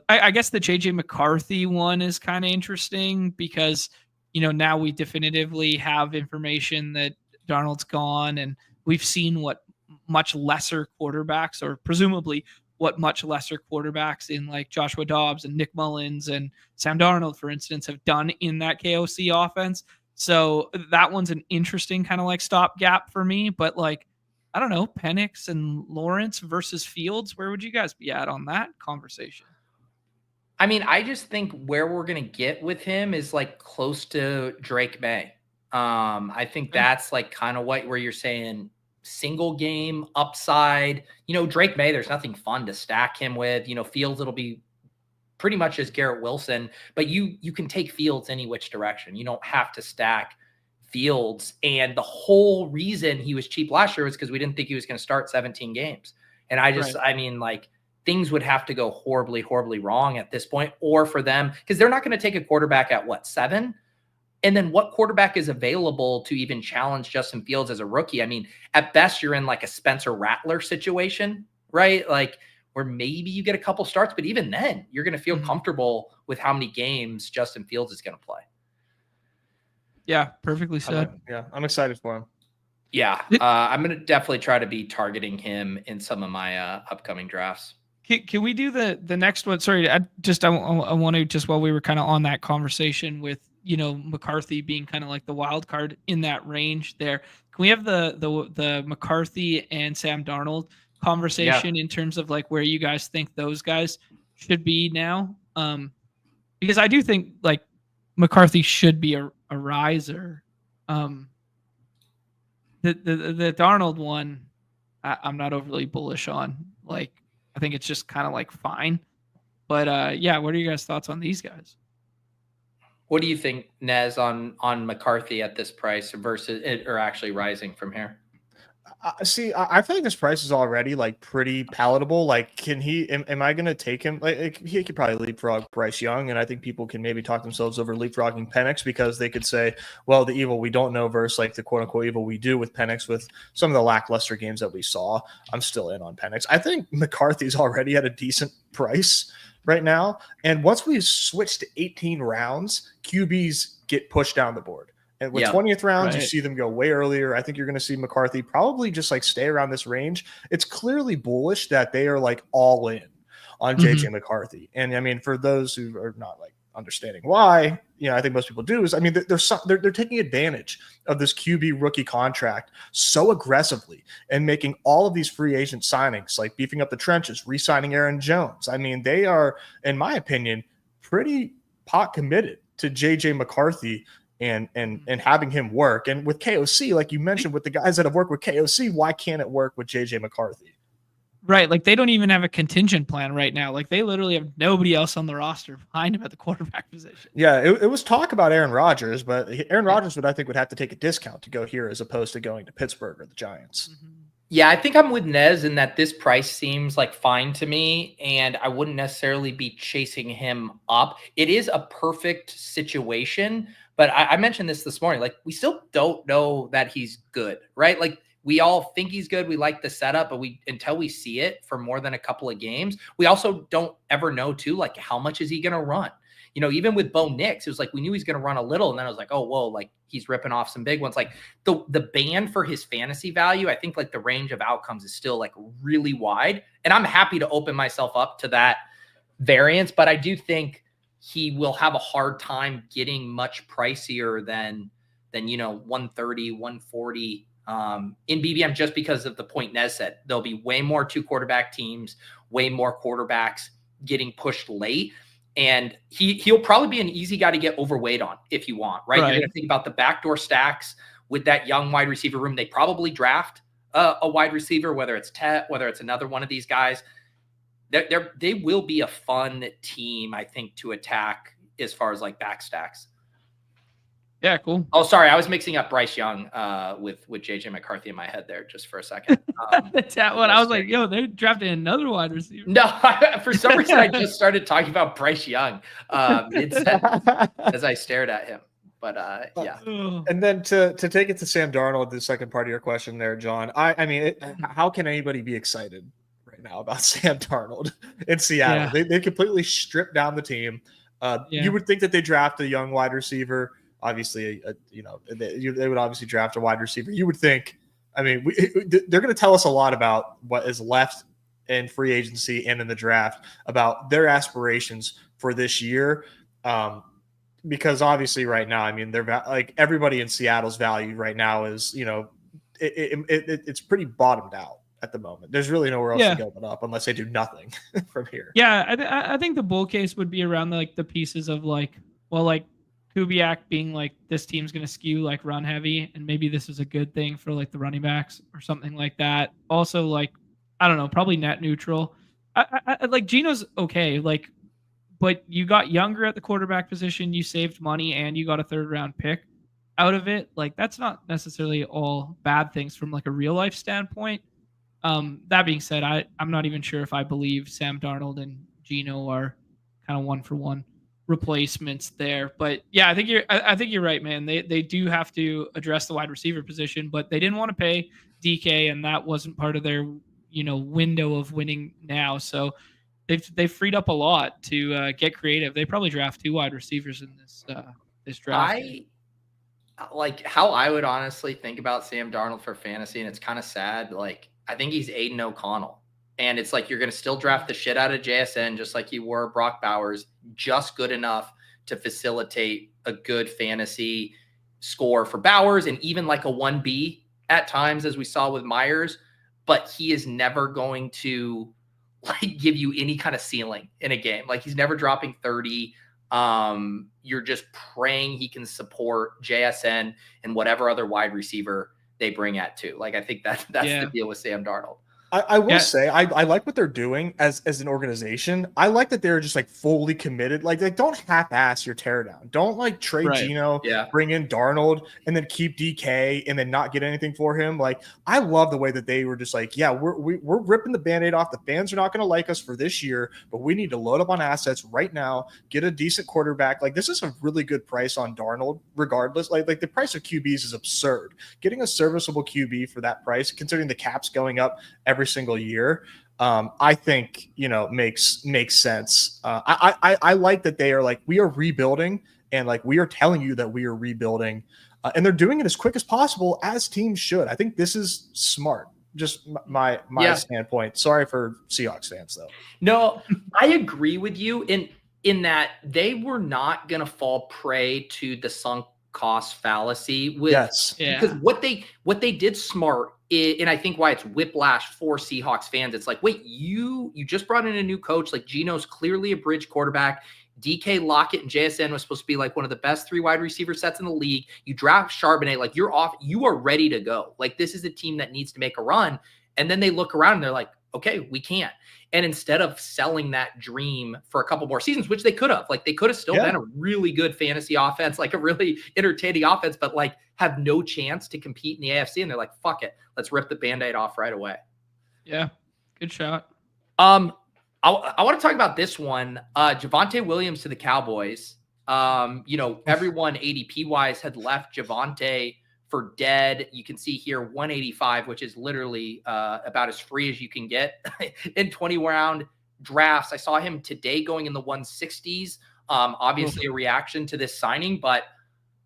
I guess the JJ McCarthy one is kind of interesting because, now we definitively have information that Darnold's gone, and we've seen what much lesser quarterbacks, or presumably what much lesser quarterbacks in like Joshua Dobbs and Nick Mullins and Sam Darnold, for instance, have done in that KOC offense. So that one's an interesting kind of like stopgap for me. But like, I don't know, Penix and Lawrence versus Fields, where would you guys be at on that conversation? I mean, I just think where we're going to get with him is like close to Drake May. I think that's like kind of where you're saying single game upside. Drake May, there's nothing fun to stack him with. Fields, it'll be pretty much as Garrett Wilson, but you can take Fields any which direction. You don't have to stack Fields. And the whole reason he was cheap last year was because we didn't think he was going to start 17 games. And I mean, like, things would have to go horribly, horribly wrong at this point, or for them, because they're not going to take a quarterback at what, 7? And then what quarterback is available to even challenge Justin Fields as a rookie? I mean, at best, you're in like a Spencer Rattler situation, right? Like, where maybe you get a couple starts, but even then, you're going to feel comfortable with how many games Justin Fields is going to play. Yeah, perfectly said. I'm excited for him. Yeah, I'm going to definitely try to be targeting him in some of my upcoming drafts. Can we do the next one? Sorry, I want to, just while we were kind of on that conversation with, McCarthy being kind of like the wild card in that range there. Can we have the McCarthy and Sam Darnold conversation in terms of like where you guys think those guys should be now? Because I do think like McCarthy should be a riser. The Darnold one, I'm not overly bullish on. Like, I think it's just kind of like fine. But what are you guys' thoughts on these guys? What do you think, Nez, on McCarthy at this price versus it, or actually rising from here? See, I feel like this price is already like pretty palatable. Like, can he? Am I going to take him? Like, he could probably leapfrog Bryce Young, and I think people can maybe talk themselves over leapfrogging Penix because they could say, well, the evil we don't know versus like the quote unquote evil we do with Penix with some of the lackluster games that we saw. I'm still in on Penix. I think McCarthy's already at a decent price right now, and once we switch to 18 rounds, QBs get pushed down the board. And with 20th rounds, you see them go way earlier. I think you're going to see McCarthy probably just like stay around this range. It's clearly bullish that they are like all in on JJ McCarthy. And I mean, for those who are not like understanding why, I think most people do is, I mean, they're taking advantage of this QB rookie contract so aggressively and making all of these free agent signings, like beefing up the trenches, re-signing Aaron Jones. I mean, they are, in my opinion, pretty pot committed to JJ McCarthy and having him work. And with KOC, like you mentioned, with the guys that have worked with KOC, why can't it work with JJ McCarthy? Right. Like, they don't even have a contingent plan right now. Like, they literally have nobody else on the roster behind him at the quarterback position. Yeah, it was talk about Aaron Rodgers, but Aaron Rodgers would have to take a discount to go here as opposed to going to Pittsburgh or the Giants. Yeah, I think I'm with Nez in that this price seems like fine to me, and I wouldn't necessarily be chasing him up. It is a perfect situation, but I mentioned this morning. Like, we still don't know that he's good, right? Like, we all think he's good. We like the setup, but until we see it for more than a couple of games, we also don't ever know too, like, how much is he going to run? Even with Bo Nix, it was like we knew he's going to run a little, and then I was like, oh, whoa, like he's ripping off some big ones. Like the band for his fantasy value, I think like the range of outcomes is still like really wide, and I'm happy to open myself up to that variance, but I do think he will have a hard time getting much pricier than 130, 140 in BBM, just because of the point Nez said. There'll be way more 2 quarterback teams, way more quarterbacks getting pushed late. And he'll probably be an easy guy to get overweight on if you want, right? You're going to think about the backdoor stacks with that young wide receiver room. They probably draft a wide receiver, whether it's Tet, whether it's another one of these guys. They will be a fun team, I think, to attack as far as like back stacks. Yeah, cool. Oh, sorry. I was mixing up Bryce Young with JJ McCarthy in my head there just for a second. That's what I was like, yo, they're drafting another wide receiver. No, for some reason, I just started talking about Bryce Young as I stared at him. But yeah. And then to take it to Sam Darnold, the second part of your question there, John. I mean, how can anybody be excited right now about Sam Darnold in Seattle? Yeah. They completely stripped down the team. You would think that they draft a young wide receiver. Obviously, they would obviously draft a wide receiver. You would think. I mean, they're going to tell us a lot about what is left in free agency and in the draft about their aspirations for this year. Because obviously right now, I mean, they're like everybody in Seattle's value right now is, it's pretty bottomed out at the moment. There's really nowhere else to go but up unless they do nothing from here. Yeah, I think the bull case would be around like the pieces of like Kubiak being like this team's going to skew like run heavy, and maybe this is a good thing for like the running backs or something like that. Also, like I don't know, probably net neutral. I like Geno's okay, like. But you got younger at the quarterback position, you saved money, and you got a 3rd-round pick out of it. Like, that's not necessarily all bad things from, like, a real-life standpoint. That being said, I'm not even sure if I believe Sam Darnold and Geno are kind of one-for-one replacements there. But, yeah, I think you're right, man. They do have to address the wide receiver position, but they didn't want to pay DK, and that wasn't part of their, window of winning now. So, they've freed up a lot to get creative. They probably draft 2 wide receivers in this draft. I like how I would honestly think about Sam Darnold for fantasy, and it's kind of sad. Like I think he's Aiden O'Connell, and it's like you're going to still draft the shit out of JSN just like you were Brock Bowers, just good enough to facilitate a good fantasy score for Bowers and even like a 1B at times, as we saw with Myers. But he is never going to like give you any kind of ceiling in a game. Like he's never dropping 30. You're just praying he can support JSN and whatever other wide receiver they bring at too. Like I think that's the deal with Sam Darnold. I will say I like what they're doing as an organization. I like that they're just like fully committed. Like don't half-ass your teardown. Don't like trade Geno, bring in Darnold, and then keep DK and then not get anything for him. Like I love the way that they were just like, yeah, we're ripping the Band-Aid off. The fans are not going to like us for this year, but we need to load up on assets right now, get a decent quarterback. Like this is a really good price on Darnold, regardless. Like the price of QBs is absurd. Getting a serviceable QB for that price, considering the cap's going up every single year, I think makes sense. I like that they are like, we are rebuilding, and like we are telling you that we are rebuilding, and they're doing it as quick as possible, as teams should. I think this is smart. Just my standpoint. Sorry for Seahawks fans though. No, I agree with you in that they were not going to fall prey to the sunk cost fallacy because what they did smart. And I think why it's whiplash for Seahawks fans, it's like, wait, you just brought in a new coach. Like Geno's clearly a bridge quarterback. DK, Lockett, and JSN was supposed to be like one of the best 3 wide receiver sets in the league. You draft Charbonnet, like you're off. You are ready to go. Like this is a team that needs to make a run. And then they look around and they're like, okay, we can't. And instead of selling that dream for a couple more seasons, which they could have, like they could have still been a really good fantasy offense, like a really entertaining offense, but like have no chance to compete in the AFC. And they're like, fuck it. Let's rip the Band-Aid off right away. Yeah. Good shot. I want to talk about this one. Javonte Williams to the Cowboys. Everyone ADP wise had left Javonte for dead. You can see here 185, which is literally about as free as you can get in 20-round drafts. I saw him today going in the 160s. Obviously a reaction to this signing, but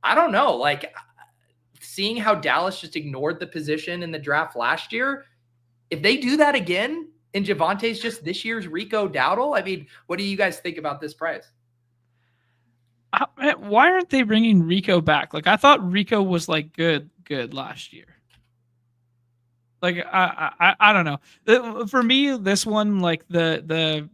I don't know. Like seeing how Dallas just ignored the position in the draft last year, if they do that again and Javonte's just this year's Rico Dowdle, I mean, what do you guys think about this price? Why aren't they bringing Rico back? Like I thought Rico was like good last year. Like I don't know. For me, this one, like the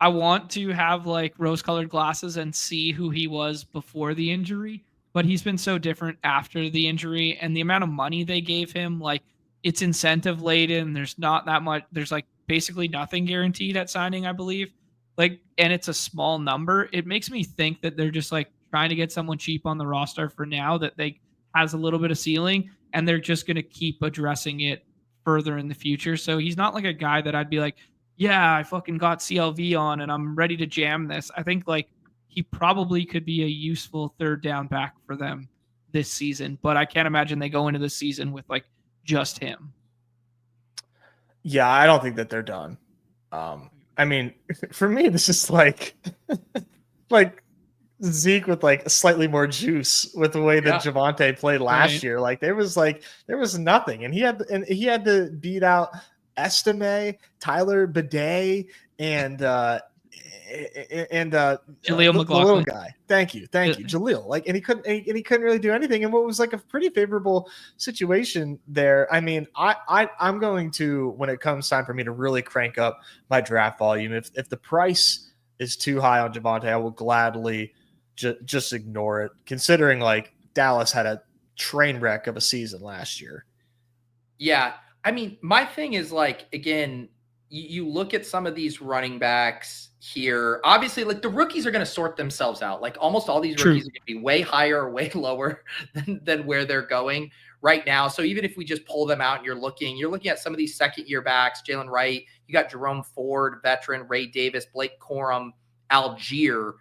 I want to have like rose-colored glasses and see who he was before the injury, but he's been so different after the injury, and the amount of money they gave him, like it's incentive laden. There's not that much. There's like basically nothing guaranteed at signing, I believe. Like, and it's a small number. It makes me think that they're just like trying to get someone cheap on the roster for now that they has a little bit of ceiling, and they're just going to keep addressing it further in the future. So he's not like a guy that I'd be like, yeah, I fucking got CLV on and I'm ready to jam this. I think like he probably could be a useful third down back for them this season. But I can't imagine they go into the season with like just him. Yeah, I don't think that they're done. I mean, for me, this is like Zeke with like slightly more juice with the way that Javonte played last year. Like there was nothing, and he had to beat out Estime, Tyler Bidet, and Jaleel the McLaughlin. little guy. Thank you, Jaleel. Like, and he couldn't really do anything. And what was like a pretty favorable situation there. I mean, I'm going to, when it comes time for me to really crank up my draft volume, if the price is too high on Javonte, I will gladly just ignore it, considering like Dallas had a train wreck of a season last year. Yeah. I mean, my thing is like, again, you look at some of these running backs here, obviously like the rookies are going to sort themselves out. Like almost all these rookies are going to be way higher or way lower than where they're going right now. So even if we just pull them out and you're looking at some of these second year backs, Jalen Wright, you got Jerome Ford, veteran, Ray Davis, Blake Corum, Algier.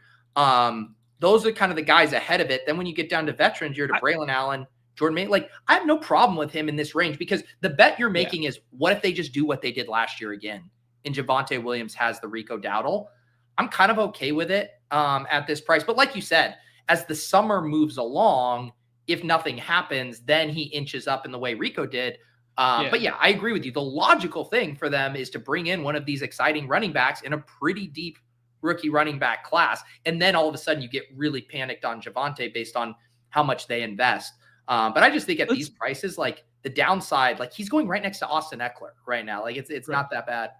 Those are kind of the guys ahead of it. Then when you get down to veterans, you're to Braylon Allen, Jordan May. Like I have no problem with him in this range, because the bet you're making is, what if they just do what they did last year again? And Javonte Williams has the Rico Dowdle. I'm kind of okay with it at this price. But like you said, as the summer moves along, if nothing happens, then he inches up in the way Rico did. But yeah, I agree with you. The logical thing for them is to bring in one of these exciting running backs in a pretty deep rookie running back class. And then all of a sudden you get really panicked on Javonte based on how much they invest. But I just think at these prices, like the downside, like he's going right next to Austin Eckler right now. Like it's not that bad.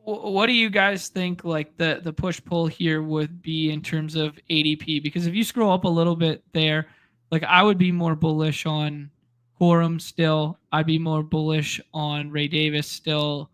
What do you guys think like the push-pull here would be in terms of ADP? Because if you scroll up a little bit there, like I would be more bullish on Corum still. I'd be more bullish on Ray Davis still.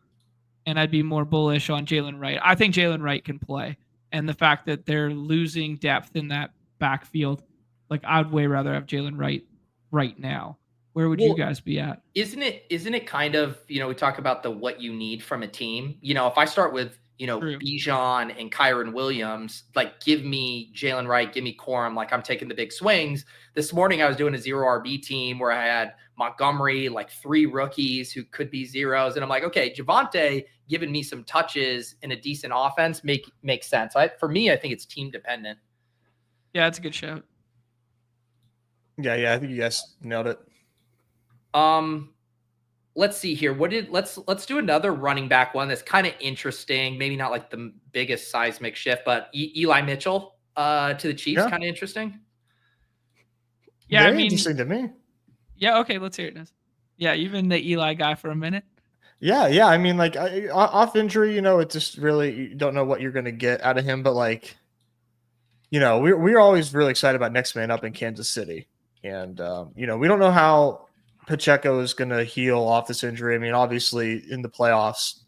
And I'd be more bullish on Jalen Wright. I think Jalen Wright can play. And the fact that they're losing depth in that backfield, like I'd way rather have Jalen Wright right now. Where would you guys be at? Isn't it kind of, we talk about what you need from a team. If I start with, Bijan and Kyron Williams, like give me Jalen Wright, give me Corum, like I'm taking the big swings. This morning I was doing a 0 RB team where I had Montgomery, like 3 rookies who could be zeros. And I'm like, okay, Javonte giving me some touches in a decent offense makes sense. For me, I think it's team dependent. Yeah, that's a good shout. Yeah, I think you guys nailed it. Let's see here. Let's do another running back one that's kind of interesting. Maybe not like the biggest seismic shift, but Eli Mitchell to the Chiefs, kind of interesting. Yeah, very interesting to me. Yeah, okay, let's hear it, Nez. Yeah, you've been the Eli guy for a minute. Yeah. I mean, like off injury, it just really, you don't know what you're going to get out of him. But like, we're always really excited about next man up in Kansas City, and we don't know how Pacheco is going to heal off this injury. I mean, obviously in the playoffs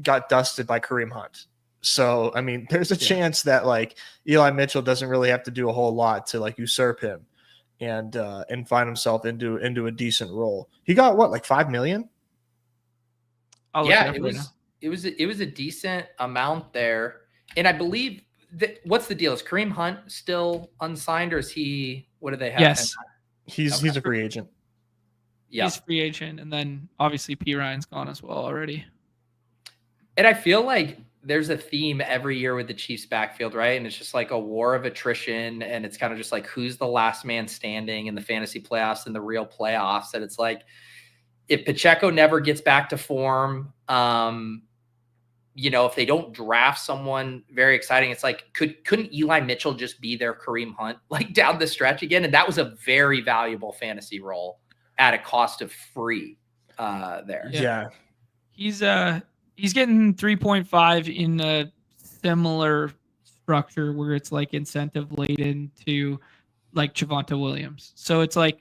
got dusted by Kareem Hunt. So, I mean, there's a chance that like Eli Mitchell doesn't really have to do a whole lot to like usurp him and find himself into a decent role. He got what, like $5 million? Yeah, it was a decent amount there. And I believe what's the deal? Is Kareem Hunt still unsigned, or is he, what do they have? Yes. He's a free agent. Yeah. He's free agent, and then obviously P. Ryan's gone as well already. And I feel like there's a theme every year with the Chiefs backfield, right? And it's just like a war of attrition, and it's kind of just like who's the last man standing in the fantasy playoffs and the real playoffs. And it's like if Pacheco never gets back to form, if they don't draft someone very exciting, it's like couldn't Eli Mitchell just be their Kareem Hunt like down the stretch again? And that was a very valuable fantasy role at a cost of free there. Yeah. He's getting 3.5 in a similar structure where it's like incentive laden to like Javonte Williams. So it's like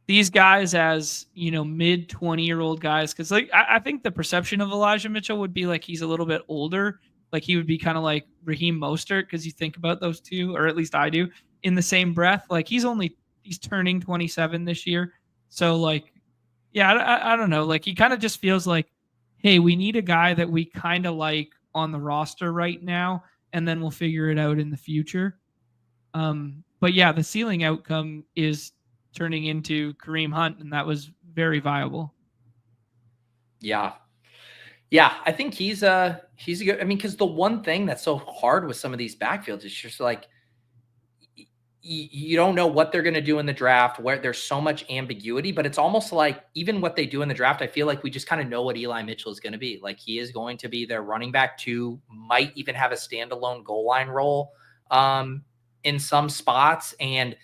these guys as, mid 20-year-old guys. Cause like, I think the perception of Elijah Mitchell would be like, he's a little bit older. Like he would be kind of like Raheem Mostert. Cause you think about those two, or at least I do, in the same breath. Like he's turning 27 this year. So like, yeah, I don't know. Like he kind of just feels like, hey, we need a guy that we kind of like on the roster right now. and then we'll figure it out in the future. But yeah, the ceiling outcome is turning into Kareem Hunt, and that was very viable. Yeah. Yeah, I think he's a good. I mean, because the one thing that's so hard with some of these backfields is just like you don't know what they're going to do in the draft, where there's so much ambiguity, but it's almost like even what they do in the draft, I feel like we just kind of know what Eli Mitchell is going to be. Like he is going to be their running back 2, might even have a standalone goal line role in some spots. And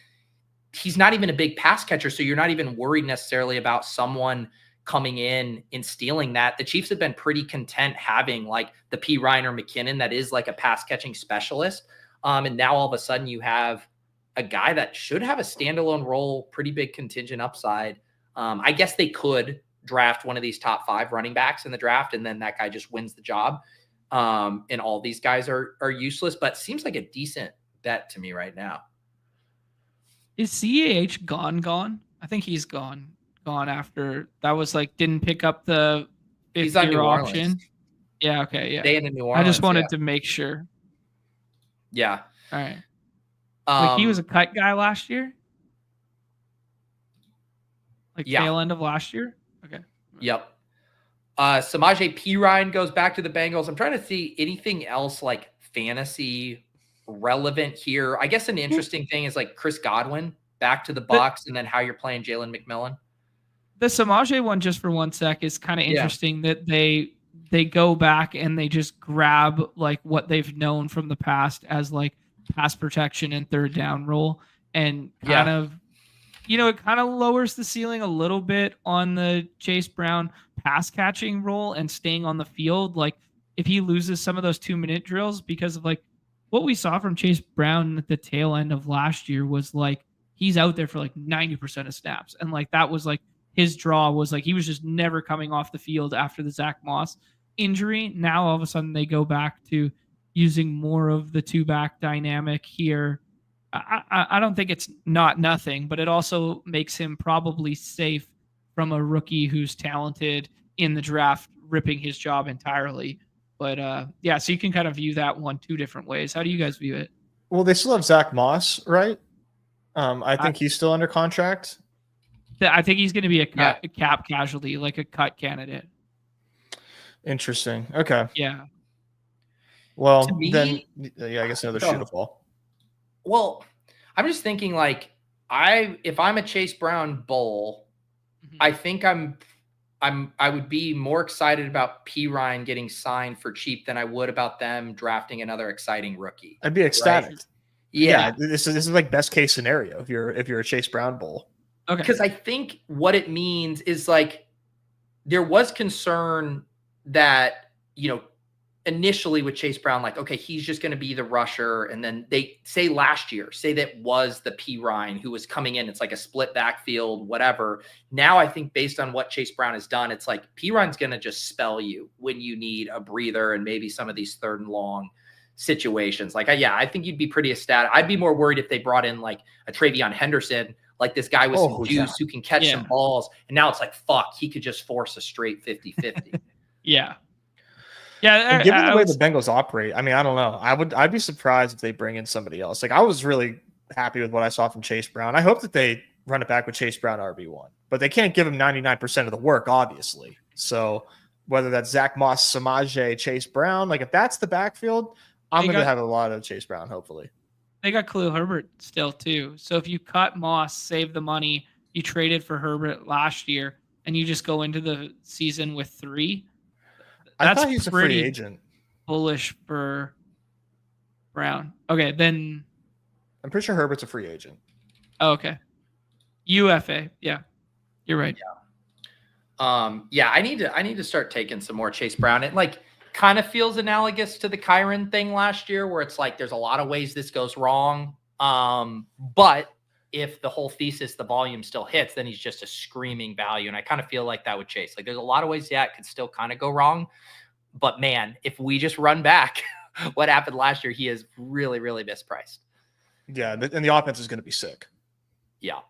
he's not even a big pass catcher. So you're not even worried necessarily about someone coming in and stealing that. The Chiefs have been pretty content having like the P. Ryan or McKinnon that is like a pass catching specialist. And now all of a sudden you have a guy that should have a standalone role, pretty big contingent upside. I guess they could draft one of these top 5 running backs in the draft, and then that guy just wins the job. And all these guys are useless, but seems like a decent bet to me right now. Is CAH gone? I think he's gone after that was like didn't pick up the 5th-year option. Yeah, okay, yeah. Staying in New Orleans. I just wanted to make sure. Yeah. All right. Like he was a cut guy last year? Like tail end of last year? Okay. Yep. Samaje Perine goes back to the Bengals. I'm trying to see anything else like fantasy relevant here. I guess an interesting thing is like Chris Godwin back to the Bucs, and then how you're playing Jalen McMillan. The Samaje one, just for 1 sec, is kind of interesting that they go back and they just grab like what they've known from the past as like pass protection and 3rd down role, and kind of, it kind of lowers the ceiling a little bit on the Chase Brown pass catching role and staying on the field. Like if he loses some of those 2-minute drills, because of like what we saw from Chase Brown at the tail end of last year was like he's out there for like 90% of snaps, and like that was like his draw was like he was just never coming off the field after the Zach Moss injury. Now all of a sudden they go back to using more of the 2-back dynamic here. I don't think it's not nothing, but it also makes him probably safe from a rookie who's talented in the draft, ripping his job entirely. But so you can kind of view that one 2 different ways. How do you guys view it? Well, they still have Zach Moss, right? I think he's still under contract. I think he's going to be a cap casualty, like a cut candidate. Interesting. Okay. Yeah. Well, then, I guess another shoot a fall. Well, I'm just thinking like if I'm a Chase Brown bull, I think I would be more excited about P. Ryan getting signed for cheap than I would about them drafting another exciting rookie. I'd be ecstatic. Right? Yeah. This is like best case scenario if you're a Chase Brown bull. Okay. Because I think what it means is like there was concern that, initially with Chase Brown, like, okay, he's just going to be the rusher. And then they say that was the P. Ryan who was coming in. It's like a split backfield, whatever. Now I think based on what Chase Brown has done, it's like P. Ryan's going to just spell you when you need a breather and maybe some of these 3rd and long situations. Like, I think you'd be pretty ecstatic. I'd be more worried if they brought in like a Travion Henderson, like this guy with some juice who can catch some balls. And now it's like, fuck, he could just force a straight 50-50. Yeah. And given the way the Bengals operate, I mean, I don't know. I'd be surprised if they bring in somebody else. Like I was really happy with what I saw from Chase Brown. I hope that they run it back with Chase Brown RB1, but they can't give him 99% of the work, obviously. So whether that's Zach Moss, Samaje, Chase Brown, like if that's the backfield, I'm going to have a lot of Chase Brown, hopefully. They got Khalil Herbert still too. So if you cut Moss, save the money, you traded for Herbert last year, and you just go into the season with 3. I thought he's a free agent. Bullish for Brown. Okay, then I'm pretty sure Herbert's a free agent. Oh, okay. UFA. Yeah. You're right. Yeah. I need to start taking some more Chase Brown. It like kind of feels analogous to the Kyron thing last year where it's like there's a lot of ways this goes wrong. But if the whole thesis, the volume still hits, then he's just a screaming value. And I kind of feel like that would Chase. Like there's a lot of ways, it could still kind of go wrong. But man, if we just run back what happened last year, he is really, really mispriced. Yeah, and the offense is going to be sick. Yeah.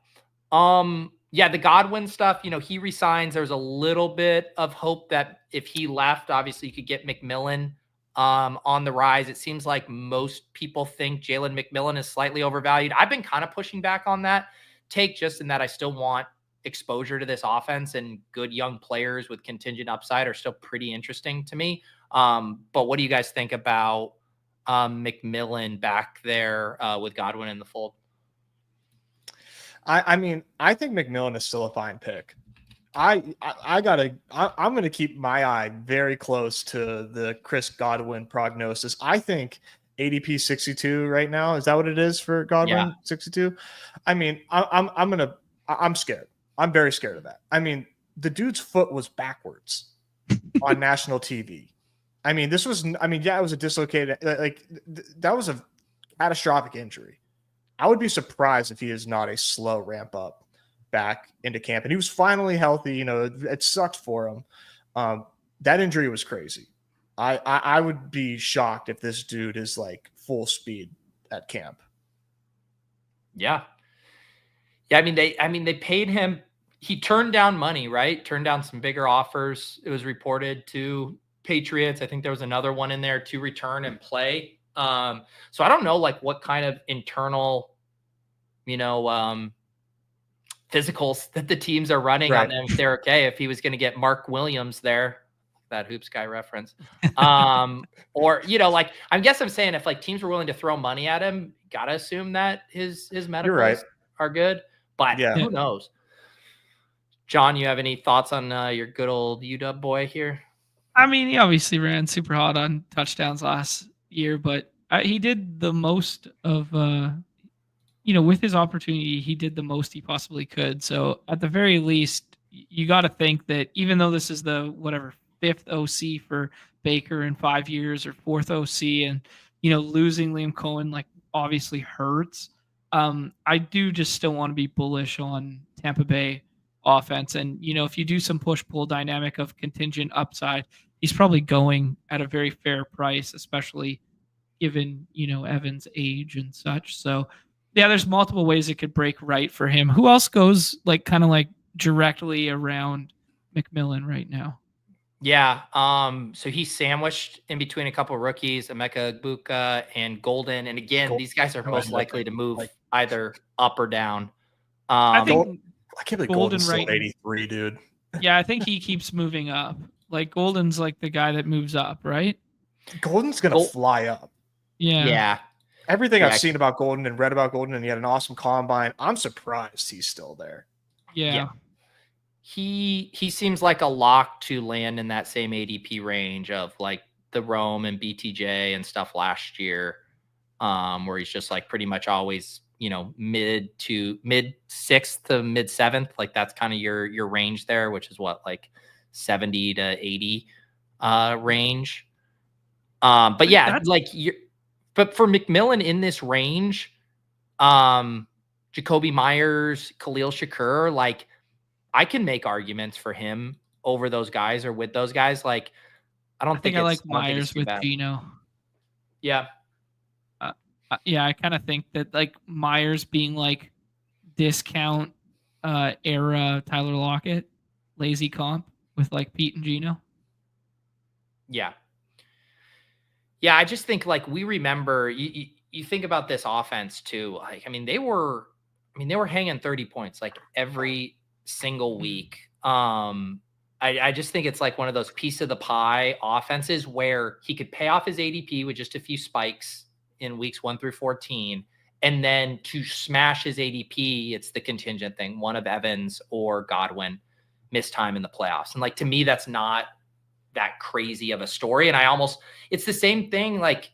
The Godwin stuff, he resigns. There's a little bit of hope that if he left, obviously you could get McMillan on the rise. It seems like most people think Jalen McMillan is slightly overvalued. I've been kind of pushing back on that take, just in that I still want exposure to this offense, and good young players with contingent upside are still pretty interesting to me. But what do you guys think about McMillan back there with Godwin in the fold? I mean, I think McMillan is still a fine pick. I'm going to keep my eye very close to the Chris Godwin prognosis. I think ADP 62 right now. Is that what it is for Godwin? Yeah. 62. I mean, I'm scared. I'm very scared of that. I mean, the dude's foot was backwards on national TV. I mean, it was a dislocated, that was a catastrophic injury. I would be surprised if he is not a slow ramp up back into camp. And he was finally healthy. It sucked for him. That injury was crazy. I would be shocked if this dude is like full speed at camp. Yeah. Yeah. I mean, they paid him. He turned down money, right? Turned down some bigger offers. It was reported to Patriots. I think there was another one in there to return and play. So I don't know like what kind of internal, physicals that the teams are running on them. If they're okay, if he was going to get Mark Williams there, that Hoops Guy reference, or I guess I'm saying if like teams were willing to throw money at him, gotta assume that his medicals are good. But who knows? John, you have any thoughts on your good old UW boy here? I mean, he obviously ran super hot on touchdowns last year, but he did the most of with his opportunity, he did the most he possibly could. So at the very least, you got to think that even though this is the fifth OC for Baker in 5 years, or fourth OC, and losing Liam Cohen like obviously hurts. I do just still want to be bullish on Tampa Bay offense, and if you do some push-pull dynamic of contingent upside, he's probably going at a very fair price, especially given Evan's age and such. So yeah, there's multiple ways it could break right for him. Who else goes kind of directly around McMillan right now? Yeah. So he's sandwiched in between a couple of rookies, Emeka Egbuka and Golden. And again, these guys are most likely to move either up or down. I can't believe Golden's still at 83, dude. Yeah, I think he keeps moving up. Like Golden's like the guy that moves up, right? Golden's gonna fly up. Yeah. Yeah. Everything I've seen about Golden and read about Golden, and he had an awesome combine. I'm surprised he's still there. Yeah. He seems like a lock to land in that same ADP range of like the Rome and BTJ and stuff last year, where he's just like pretty much always, mid 6th to mid 7th. Like that's kind of your range there, which is what, like 70 to 80 range. But yeah, but for McMillan in this range, Jacoby Myers, Khalil Shakur, like I can make arguments for him over those guys or with those guys. Like, I think I like Myers with Geno. Yeah. Yeah. I kind of think that like Myers being like discount era Tyler Lockett, lazy comp with like Pete and Geno. Yeah. Yeah, I just think like we remember you think about this offense too. Like, they were hanging 30 points like every single week. I just think it's like one of those piece of the pie offenses where he could pay off his ADP with just a few spikes in weeks 1 through 14. And then to smash his ADP, it's the contingent thing. One of Evans or Godwin missed time in the playoffs. And like, to me, that's not that crazy of a story. And it's the same thing. Like,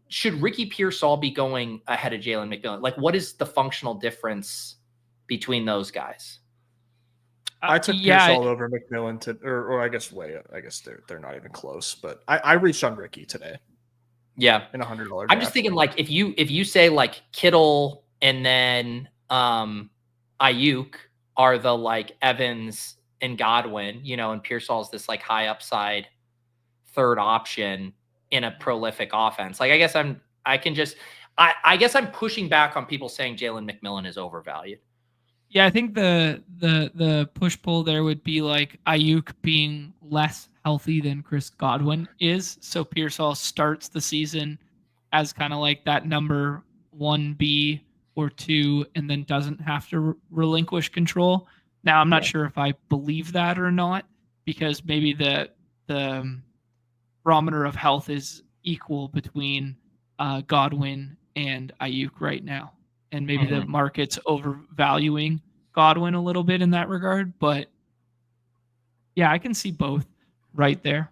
should Ricky Pearsall be going ahead of Jalen McMillan? Like, what is the functional difference between those guys? I took Pearsall over McMillan or I guess they're not even close, but I reached on Ricky today. Yeah. In $100. I'm just thinking like, if you say like Kittle and then Ayuk are the like Evans and Godwin, and Pearsall's this like high upside third option in a prolific offense. Like, I guess I'm pushing back on people saying Jalen McMillan is overvalued. Yeah, I think the push pull there would be like Ayuk being less healthy than Chris Godwin is. So Pearsall starts the season as kind of like that number 1B or 2 and then doesn't have to relinquish control. Now I'm not sure if I believe that or not, because maybe the barometer of health is equal between Godwin and Ayuk right now. And maybe the market's overvaluing Godwin a little bit in that regard. But yeah, I can see both right there.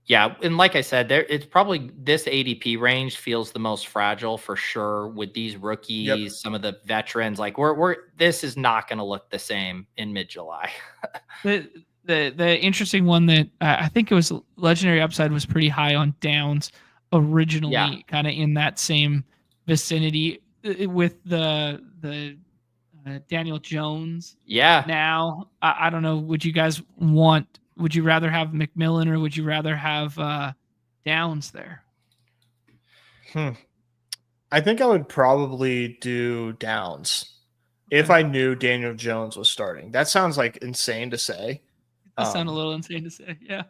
Yeah, and like I said, it's probably this ADP range feels the most fragile for sure with these rookies, some of the veterans. Like this is not going to look the same in mid-July. The interesting one that I think it was Legendary Upside was pretty high on Downs originally, kind of in that same vicinity with the Daniel Jones. Yeah. Now I don't know. Would you rather have McMillan or would you rather have Downs there? I think I would probably do Downs if I knew Daniel Jones was starting. That sounds like insane to say. It does sound a little insane to say. Yeah.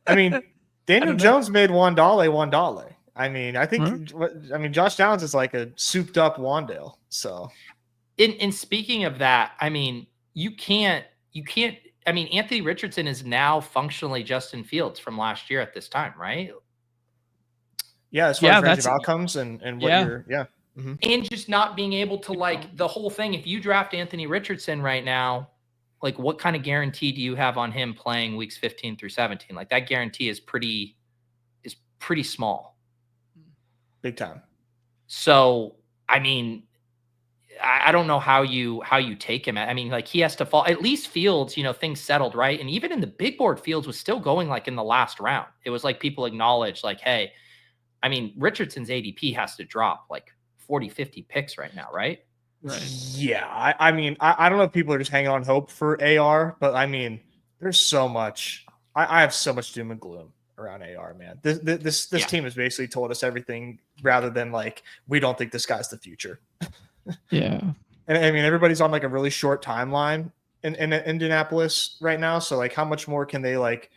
I mean, Daniel Jones made $1. I mean, I think Josh Downs is like a souped up Wandale. So in speaking of that, I mean, you can't I mean, Anthony Richardson is now functionally Justin Fields from last year at this time, right? Yeah, as far as range of outcomes and what you're and just not being able to like the whole thing. If you draft Anthony Richardson right now, like what kind of guarantee do you have on him playing weeks 15 through 17? Like that guarantee is pretty small. Big time. So, I mean, I don't know how you take him. I mean, like he has to fall. At least Fields, things settled, right? And even in the big board, Fields was still going like in the last round. It was like people acknowledged like, hey, I mean, Richardson's ADP has to drop like 40, 50 picks right now, right? Right. Yeah. I mean, I don't know if people are just hanging on hope for AR, but I mean, there's so much. I have so much doom and gloom around AR, man. This team has basically told us everything rather than like, we don't think this guy's the future. Yeah. And I mean, everybody's on like a really short timeline in Indianapolis right now. So like how much more can they like,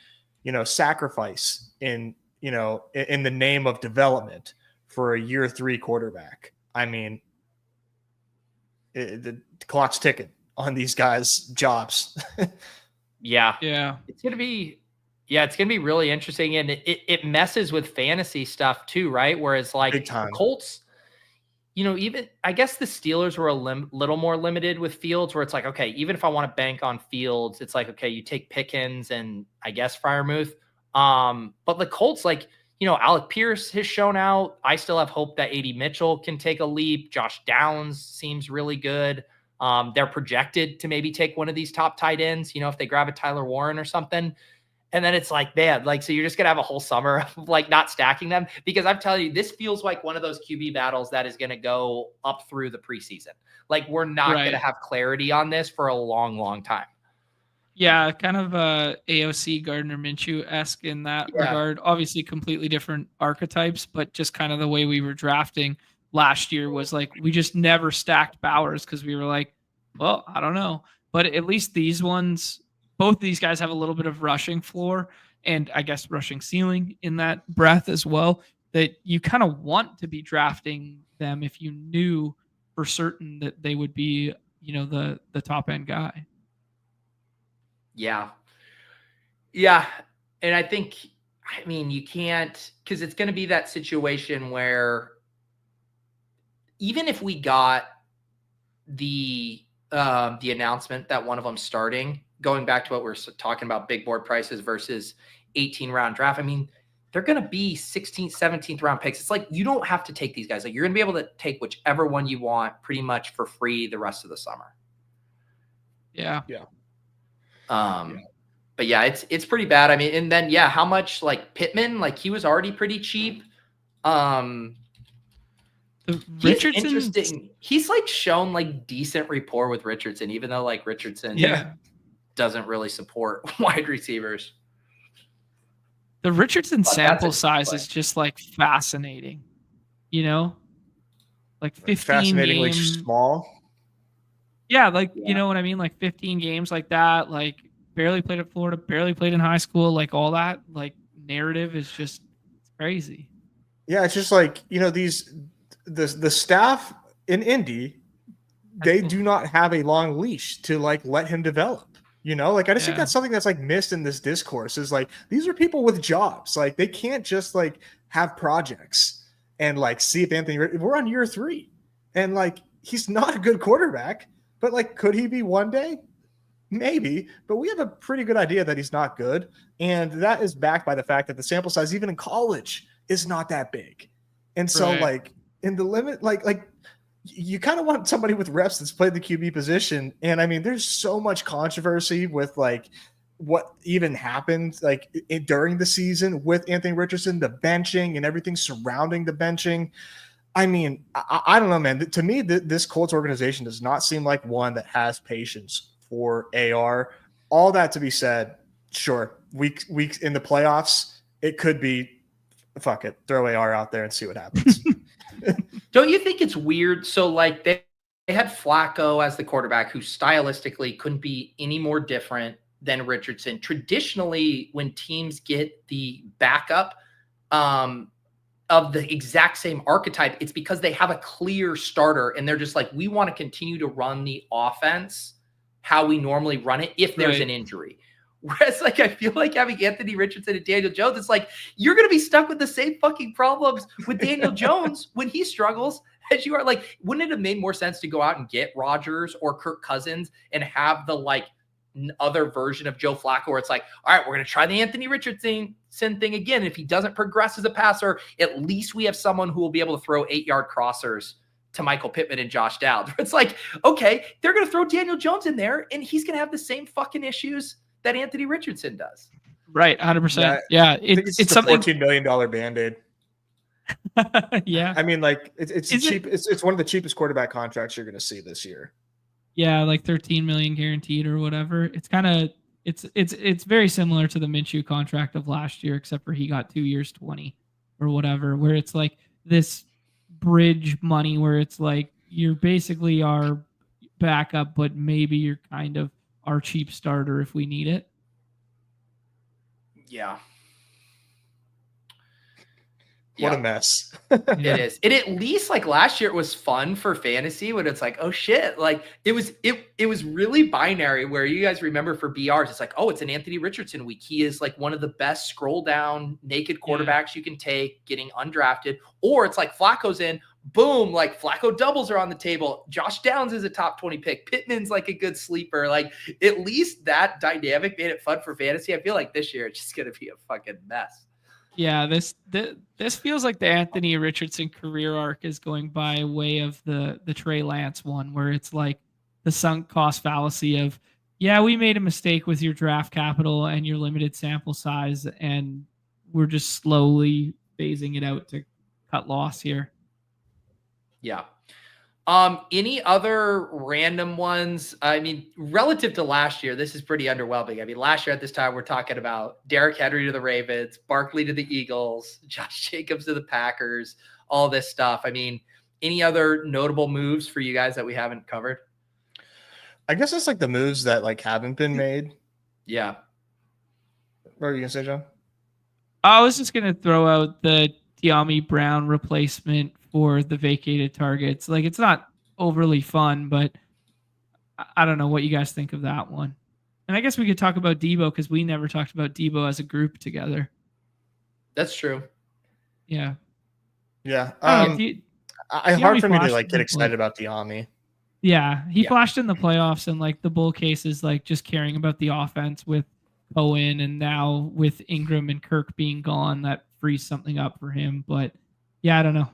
sacrifice in the name of development for a year 3 quarterback? I mean, the clock's ticking on these guys' jobs. Yeah. It's going to be really interesting. And it messes with fantasy stuff too, right? Whereas like the Colts, even I guess the Steelers were a little more limited with Fields, where it's like, okay, even if I want to bank on Fields, it's like, okay, you take Pickens and I guess Freiermuth. But the Colts, like, Alec Pierce has shown out. I still have hope that A.D. Mitchell can take a leap. Josh Downs seems really good. They're projected to maybe take one of these top tight ends, if they grab a Tyler Warren or something. And then it's like, man, like, so you're just going to have a whole summer of like not stacking them, because I'm telling you, this feels like one of those QB battles that is going to go up through the preseason. Like we're not going to have clarity on this for a long, long time. Yeah, kind of AOC Gardner Minshew-esque in that regard. Obviously completely different archetypes, but just kind of the way we were drafting last year was like, we just never stacked Bowers because we were like, well, I don't know. But at least these ones, both these guys have a little bit of rushing floor and I guess rushing ceiling in that breath as well, that you kind of want to be drafting them if you knew for certain that they would be, the top end guy. Yeah. Yeah. And I think, you can't, because it's going to be that situation where even if we got the announcement that one of them starting, going back to what we're talking about, big board prices versus 18-round draft, they're going to be 16th, 17th round picks. It's like, you don't have to take these guys. Like you're going to be able to take whichever one you want pretty much for free the rest of the summer. Yeah. But yeah, it's pretty bad. And then, how much like Pittman, like he was already pretty cheap. He's interesting. He's like shown like decent rapport with Richardson, even though like Richardson doesn't really support wide receivers. The Richardson sample size is just like fascinating, like 15 fascinatingly games. small. Yeah, like, you know what I mean? Like 15 games like that, like barely played at Florida, barely played in high school, like all that, like narrative is just it's crazy. Yeah, it's just like, the staff in Indy, they do not have a long leash to like let him develop. Like I just think that's something that's like missed in this discourse is like these are people with jobs. Like they can't just like have projects and like see if we're on year 3 and like he's not a good quarterback, but like could he be one day? Maybe, but we have a pretty good idea that he's not good. And that is backed by the fact that the sample size, even in college, is not that big. And so like in the limit, like you kind of want somebody with reps that's played the QB position. And I mean, there's so much controversy with like what even happened like during the season with Anthony Richardson, the benching and everything surrounding the benching. I mean, I don't know, man. To me, this Colts organization does not seem like one that has patience for AR. All that to be said, sure, weeks in the playoffs, it could be, fuck it, throw AR out there and see what happens. Don't you think it's weird? So like they had Flacco as the quarterback who stylistically couldn't be any more different than Richardson. Traditionally, when teams get the backup of the exact same archetype, it's because they have a clear starter and they're just like, we want to continue to run the offense how we normally run it if there's an injury. Whereas like I feel like having Anthony Richardson and Daniel Jones, it's like you're going to be stuck with the same fucking problems with Daniel Jones when he struggles as you are. Like, wouldn't it have made more sense to go out and get Rodgers or Kirk Cousins and have the like other version of Joe Flacco where it's like, all right, we're going to try the Anthony Richardson thing again. If he doesn't progress as a passer, at least we have someone who will be able to throw 8-yard crossers to Michael Pittman and Josh Dowd. It's like, okay, they're going to throw Daniel Jones in there and he's going to have the same fucking issues that Anthony Richardson does. Right. 100%. Yeah. It's something $14 million Band-Aid. Yeah. I mean, like it's cheap. It's one of the cheapest quarterback contracts you're going to see this year. Yeah. Like 13 million guaranteed or whatever. It's kind of, it's very similar to the Minshew contract of last year, except for he got 2 years, 20 or whatever, where it's like this bridge money where it's like you're basically our backup, but maybe you're kind of our cheap starter if we need it. Yeah. What a mess. It is. It at least like last year it was fun for fantasy when it's like, oh shit. Like it was really binary where you guys remember for BRs, it's like, oh, it's an Anthony Richardson week. He is like one of the best scroll down naked quarterbacks you can take getting undrafted. Or it's like Flacco's in, boom, like Flacco doubles are on the table. Josh Downs is a top 20 pick. Pittman's like a good sleeper. Like at least that dynamic made it fun for fantasy. I feel like this year it's just going to be a fucking mess. Yeah, this feels like the Anthony Richardson career arc is going by way of the Trey Lance one, where it's like the sunk cost fallacy of, yeah, we made a mistake with your draft capital and your limited sample size, and we're just slowly phasing it out to cut loss here. Yeah. Any other random ones? I mean, relative to last year, this is pretty underwhelming. I mean, last year at this time, we're talking about Derrick Henry to the Ravens, Barkley to the Eagles, Josh Jacobs to the Packers, all this stuff. I mean, any other notable moves for you guys that we haven't covered? I guess it's like the moves that like haven't been made. Yeah. What are you gonna say, John? I was just gonna throw out the De'Ami Brown replacement for the vacated targets. Like, it's not overly fun, but I don't know what you guys think of that one. And I guess we could talk about Debo because we never talked about Debo as a group together. That's true. Yeah. Yeah. Hard for me to like get excited about De'Ami. Yeah. He flashed in the playoffs, and like the bull case is like just caring about the offense with Cohen, and now with Ingram and Kirk being gone, that frees something up for him. But yeah, I don't know.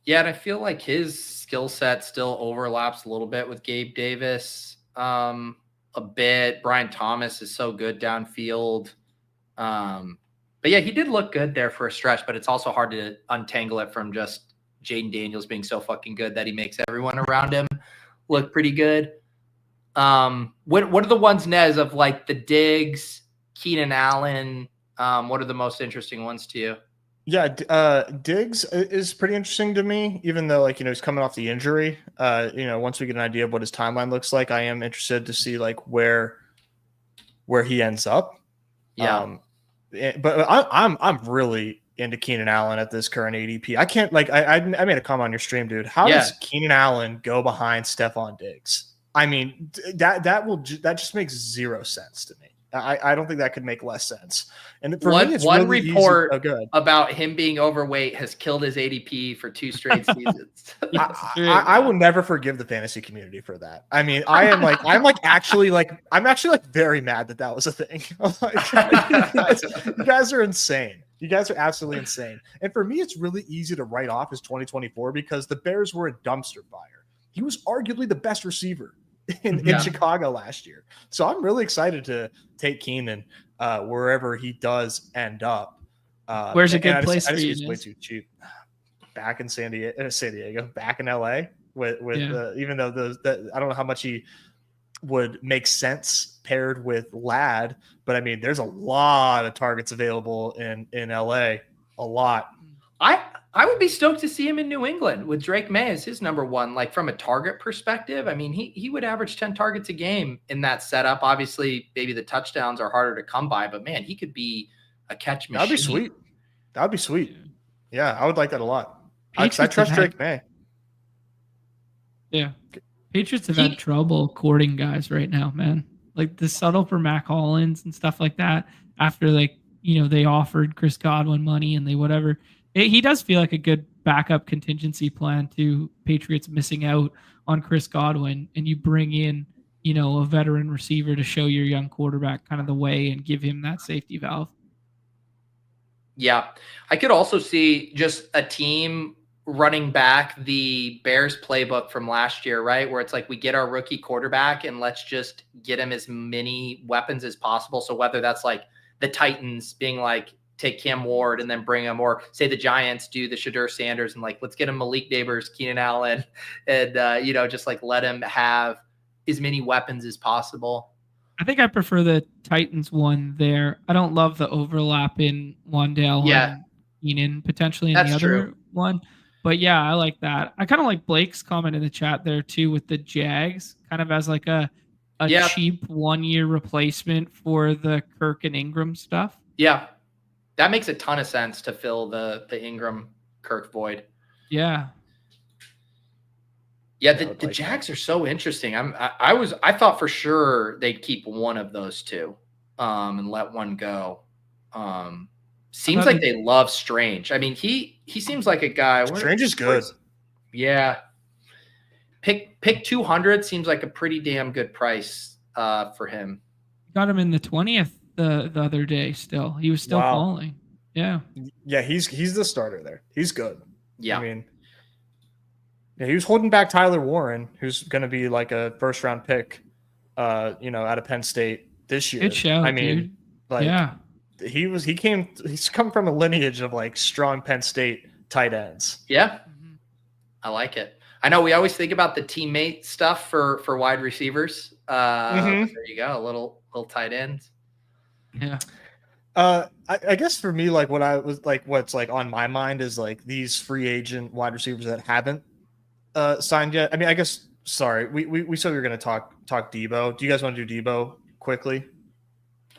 Yeah, and I feel like his skill set still overlaps a little bit with Gabe Davis a bit. Brian Thomas is so good downfield. But yeah, he did look good there for a stretch, but it's also hard to untangle it from just Jaden Daniels being so fucking good that he makes everyone around him look pretty good. What are the ones, Nez, of like the Diggs, Keenan Allen? What are the most interesting ones to you? Yeah, Diggs is pretty interesting to me, even though like he's coming off the injury. Once we get an idea of what his timeline looks like, I am interested to see like where he ends up. Yeah. But I'm really into Keenan Allen at this current ADP. I can't like I made a comment on your stream, dude. How does Keenan Allen go behind Stephon Diggs? I mean, that just makes zero sense to me. I don't think that could make less sense. And for me, it's one really report easy. about him being overweight has killed his ADP for 2 straight seasons. I will never forgive the fantasy community for that. I mean, I'm actually very mad that was a thing. You guys are insane. You guys are absolutely insane. And for me, it's really easy to write off his 2024 because the Bears were a dumpster fire. He was arguably the best receiver in Chicago last year. So I'm really excited to take Keenan wherever he does end up. Where's a good place for you? It's way too cheap. Back in San Diego, back in LA with even though I don't know how much he would make sense paired with Ladd, but I mean, there's a lot of targets available in LA, a lot. I would be stoked to see him in New England with Drake May as his number one. Like from a target perspective, I mean, he would average 10 targets a game in that setup. Obviously, maybe the touchdowns are harder to come by, but man, he could be a catch machine. That'd be sweet. That'd be sweet. Yeah, I would like that a lot. I trust Drake May. Yeah. Patriots have had trouble courting guys right now, man. Like the subtle for Mac Hollins and stuff like that after they offered Chris Godwin money and they whatever. He does feel like a good backup contingency plan to Patriots missing out on Chris Godwin, and you bring in, a veteran receiver to show your young quarterback kind of the way and give him that safety valve. Yeah. I could also see just a team running back the Bears playbook from last year, right? Where it's like we get our rookie quarterback and let's just get him as many weapons as possible. So whether that's like the Titans being like, take Cam Ward and then bring him, or say the Giants do the Shadur Sanders and like, let's get him Malik Neighbors, Keenan Allen, and, just like let him have as many weapons as possible. I think I prefer the Titans one there. I don't love the overlap in Wan'Dale and Keenan potentially in the other one. But yeah, I like that. I kind of like Blake's comment in the chat there too with the Jags, kind of as like a cheap 1-year replacement for the Kirk and Ingram stuff. Yeah. That makes a ton of sense to fill the Ingram Kirk void. Yeah. Yeah, the Jags are so interesting. I thought for sure they'd keep one of those two and let one go. Seems like they love Strange. I mean, he seems like a guy. Strange is good. Yeah. Pick 200 seems like a pretty damn good price for him. Got him in the 20th the other day still. He was still falling. Yeah. Yeah, he's the starter there. He's good. Yeah. I mean, he was holding back Tyler Warren, who's going to be like a first-round pick, out of Penn State this year. Good show, dude. He's come from a lineage of like strong Penn State tight ends. Yeah. I like it. I know we always think about the teammate stuff for wide receivers. There you go. A little tight ends. Yeah. I guess for me, like what I was like, what's like on my mind is like these free agent wide receivers that haven't signed yet. I mean, I guess, sorry, we said we were going to talk Debo. Do you guys want to do Debo quickly?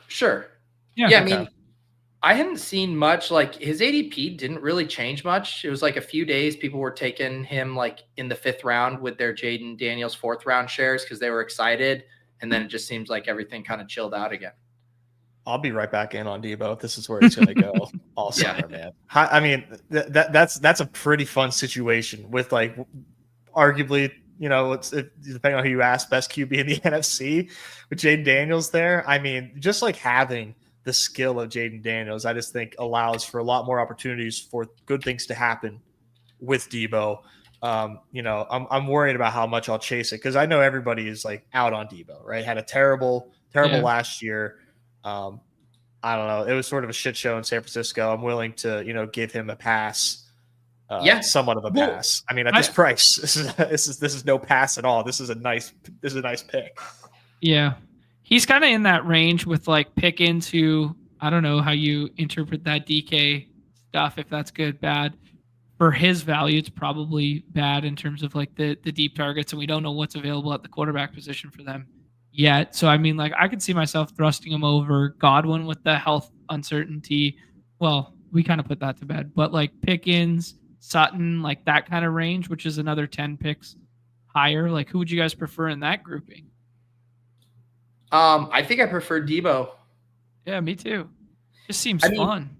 Sure. Yeah. I mean, I hadn't seen much. Like his ADP didn't really change much. It was like a few days people were taking him like in the 5th round with their Jaden Daniels 4th round shares because they were excited. And then it just seems like everything kind of chilled out again. I'll be right back in on Debo. This is where it's going to go all summer, man. I mean, that's a pretty fun situation with like arguably, it's depending on who you ask, best QB in the NFC with Jaden Daniels there. I mean, just like having the skill of Jaden Daniels, I just think allows for a lot more opportunities for good things to happen with Debo. I'm worried about how much I'll chase it because I know everybody is like out on Debo, right? Had a terrible last year. I don't know. It was sort of a shit show in San Francisco. I'm willing to, give him a pass. Somewhat of a pass. I mean, at this price, this is no pass at all. This is a nice pick. Yeah. He's kind of in that range with like Pickens, who I don't know how you interpret that DK stuff. If that's good, bad. For his value, it's probably bad in terms of like the deep targets, and we don't know what's available at the quarterback position for them yet. So I mean, like I could see myself thrusting him over Godwin with the health uncertainty. Well, we kind of put that to bed, but like Pickens, Sutton, like that kind of range, which is another 10 picks higher. Like who would you guys prefer in that grouping? I think I prefer Debo. Yeah, me too. Just seems fun.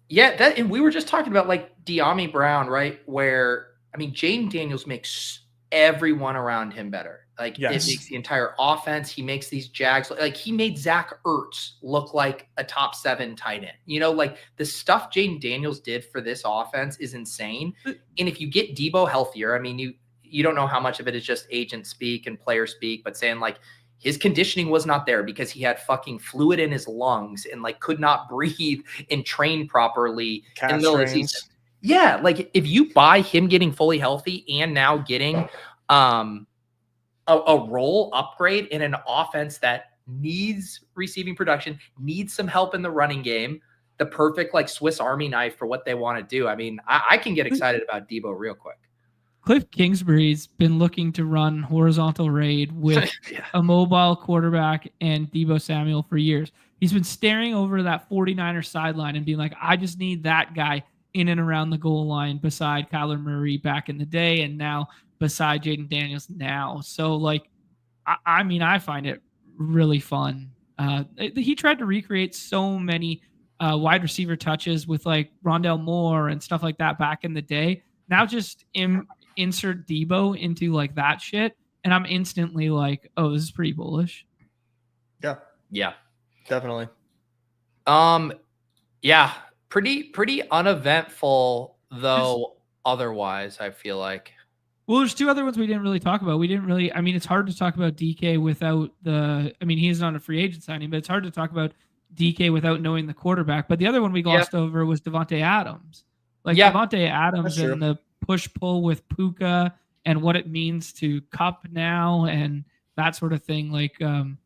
Yeah, that, and we were just talking about like De'Ami Brown, right? Where I mean, Jaden Daniels makes everyone around him better. Like it makes the entire offense. He makes these Jags like he made Zach Ertz look like a top 7 tight end. You know, like the stuff Jaden Daniels did for this offense is insane. And if you get Debo healthier, I mean, you don't know how much of it is just agent speak and player speak, but saying like his conditioning was not there because he had fucking fluid in his lungs and like could not breathe and train properly in the middle of the season. Yeah, like if you buy him getting fully healthy and now getting a role upgrade in an offense that needs receiving production, needs some help in the running game, the perfect like Swiss Army knife for what they want to do. I mean, I can get excited about Debo real quick. Cliff Kingsbury's been looking to run horizontal raid with a mobile quarterback and Debo Samuel for years. He's been staring over that 49er sideline and being like, I just need that guy in and around the goal line beside Kyler Murray back in the day and now beside Jaden Daniels now. So, like, I mean, I find it really fun. He tried to recreate so many wide receiver touches with, like, Rondell Moore and stuff like that back in the day. Now just insert Debo into, like, that shit, and I'm instantly like, oh, this is pretty bullish. Yeah, definitely. Yeah, pretty uneventful though. Otherwise, I feel like. Well, there's 2 other ones we didn't really talk about. We didn't really. I mean, it's hard to talk about DK without the. I mean, he's not a free agent signing, but it's hard to talk about DK without knowing the quarterback. But the other one we glossed over was Devontae Adams. Like Devontae Adams and the push pull with Puka and what it means to Cup now and that sort of thing. Like, man,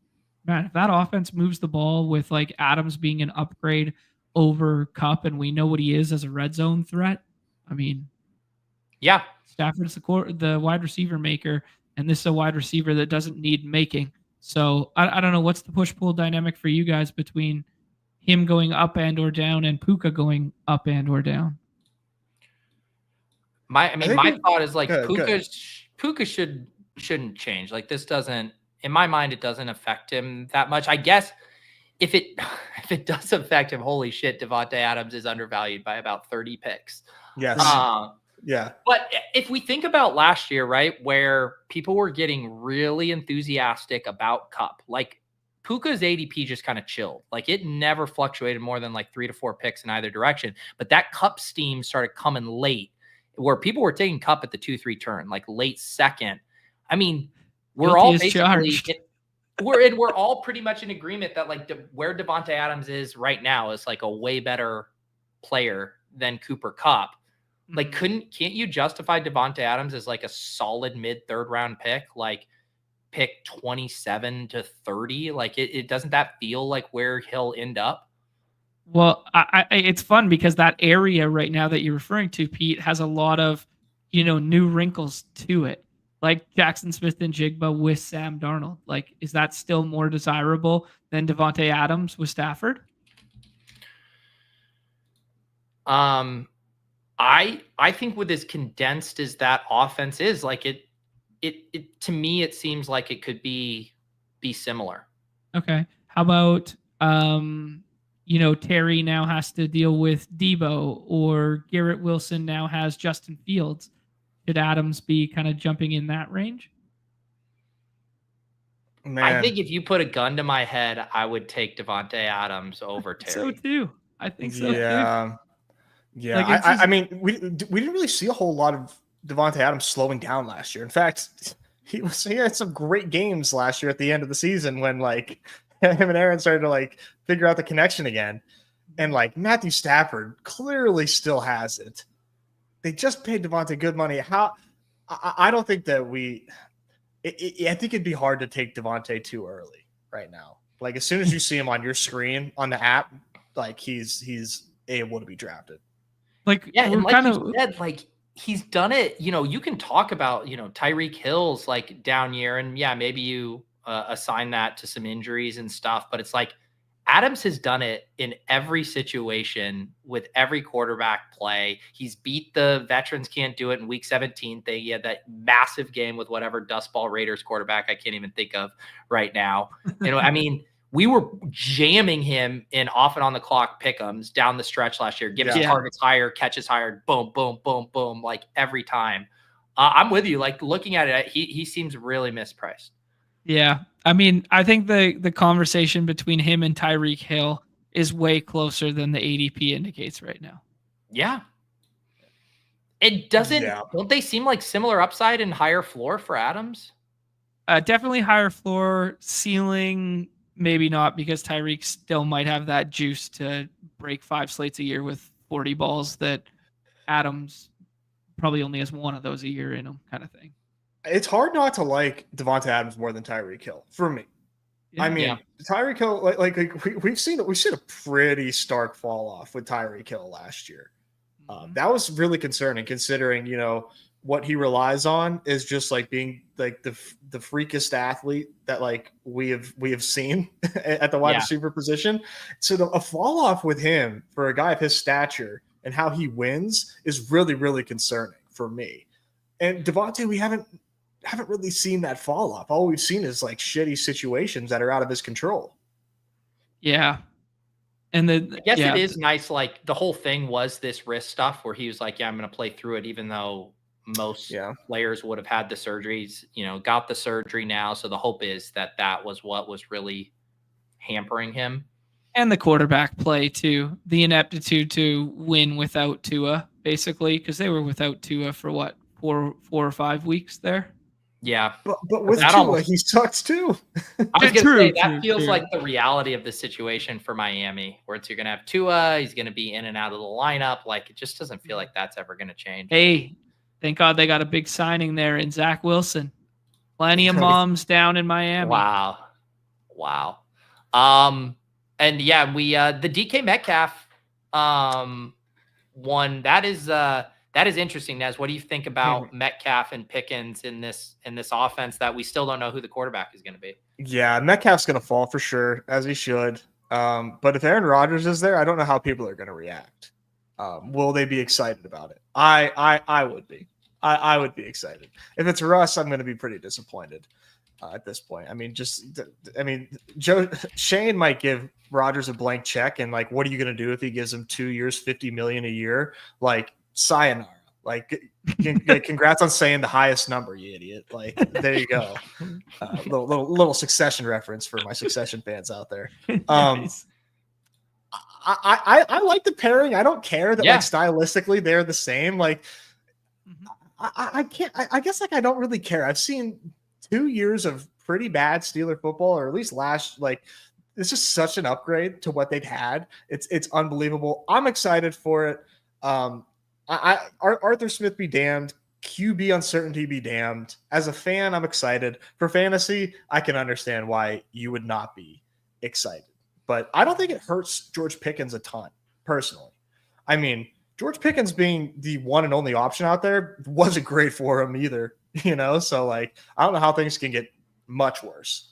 if that offense moves the ball with like Adams being an upgrade over Cup, and we know what he is as a red zone threat. I mean, Stafford's the wide receiver maker, and this is a wide receiver that doesn't need making. So I don't know what's the push pull dynamic for you guys between him going up and or down and Puka going up and or down. My thought is like Puka shouldn't change. Like this doesn't, in my mind, it doesn't affect him that much. I guess if it does affect him, holy shit, Devontae Adams is undervalued by about 30 picks. Yes. Yeah. But if we think about last year, right, where people were getting really enthusiastic about Cup, like Puka's ADP just kind of chilled. Like it never fluctuated more than like 3 to 4 picks in either direction. But that Cup steam started coming late where people were taking Cup at the 2-3 turn, like late second. I mean, we're all basically we're all pretty much in agreement that like where Devontae Adams is right now is like a way better player than Cooper Kupp. Like, can't you justify Devontae Adams as like a solid mid 3rd round pick, like pick 27 to 30? Like, it doesn't that feel like where he'll end up? Well, it's fun because that area right now that you're referring to, Pete, has a lot of, new wrinkles to it. Like Jackson Smith and Jigba with Sam Darnold. Like, is that still more desirable than Devontae Adams with Stafford? I think with as condensed as that offense is, like it to me, it seems like it could be similar. Okay. How about, Terry now has to deal with Debo, or Garrett Wilson now has Justin Fields. Should Adams be kind of jumping in that range? Man. I think if you put a gun to my head, I would take Devontae Adams over Terry. So too. I think so too. Yeah, like I mean, we didn't really see a whole lot of Devontae Adams slowing down last year. In fact, he had some great games last year at the end of the season when like him and Aaron started to like figure out the connection again. And like Matthew Stafford clearly still has it. They just paid Devontae good money. I don't think that I think it'd be hard to take Devontae too early right now. Like as soon as you see him on your screen on the app, like he's able to be drafted. Like, Yeah, we're and like kind you of said, like he's done it. You can talk about Tyreek Hill's like down year, and yeah, maybe you assign that to some injuries and stuff, but it's like Adams has done it in every situation with every quarterback play. He's beat the veterans can't do it in week 17 thing. He had that massive game with whatever Dust Ball Raiders quarterback I can't even think of right now. I mean, we were jamming him in off and on the clock pick'ems down the stretch last year. Give us targets higher, catches higher, boom, boom, boom, boom, like every time. I'm with you. Like looking at it, he seems really mispriced. Yeah. I mean, I think the conversation between him and Tyreek Hill is way closer than the ADP indicates right now. Yeah. It don't they seem like similar upside and higher floor for Adams? Definitely higher floor, ceiling, maybe not, because Tyreek still might have that juice to break 5 slates a year with 40 balls that Adams probably only has one of those a year in him, kind of thing. It's hard not to like Devonta Adams more than Tyreek Hill for me. Yeah. I mean, Tyreek Hill, we've seen a pretty stark fall off with Tyreek Hill last year. That was really concerning, considering what he relies on is just like being like the freakest athlete that like we have seen at the wide receiver position. So a fall off with him for a guy of his stature and how he wins is really, really concerning for me. And Devontae, we haven't really seen that fall off. All we've seen is like shitty situations that are out of his control. Yeah. And I guess it is nice. Like the whole thing was this wrist stuff where he was like, yeah, I'm going to play through it, even though most players would have had the surgeries, got the surgery now. So the hope is that was what was really hampering him. And the quarterback play too, the ineptitude to win without Tua, basically, because they were without Tua for what, 4 or 5 weeks there. Yeah, but with Tua, he sucks too. I was going to say that feels like the reality of the situation for Miami, where you're going to have Tua, he's going to be in and out of the lineup. Like it just doesn't feel like that's ever going to change. Hey, thank God they got a big signing there in Zach Wilson. Plenty of moms down in Miami. Wow. And yeah, we the DK Metcalf one that is interesting, Nez. What do you think about Metcalf and Pickens in this offense that we still don't know who the quarterback is going to be? Yeah, Metcalf's going to fall for sure, as he should. But if Aaron Rodgers is there, I don't know how people are going to react. Will they be excited about it? I would be. I would be excited. If it's Russ, I'm going to be pretty disappointed at this point. I mean, Shane might give Rodgers a blank check, and like, what are you going to do if he gives him 2 years, $50 million a year? Like, sayonara. Like, congrats on saying the highest number, you idiot. Like, there you go. Little Succession reference for my Succession fans out there. Nice. I like the pairing. I don't care that like stylistically they're the same. Like, I guess like I don't really care. I've seen 2 years of pretty bad Steeler football, or at least it's just such an upgrade to what they'd had. It's unbelievable. I'm excited for it. Arthur Smith be damned. QB uncertainty be damned. As a fan, I'm excited. For fantasy, I can understand why you would not be excited. But I don't think it hurts George Pickens a ton, personally. I mean, George Pickens being the one and only option out there wasn't great for him either, So, like, I don't know how things can get much worse.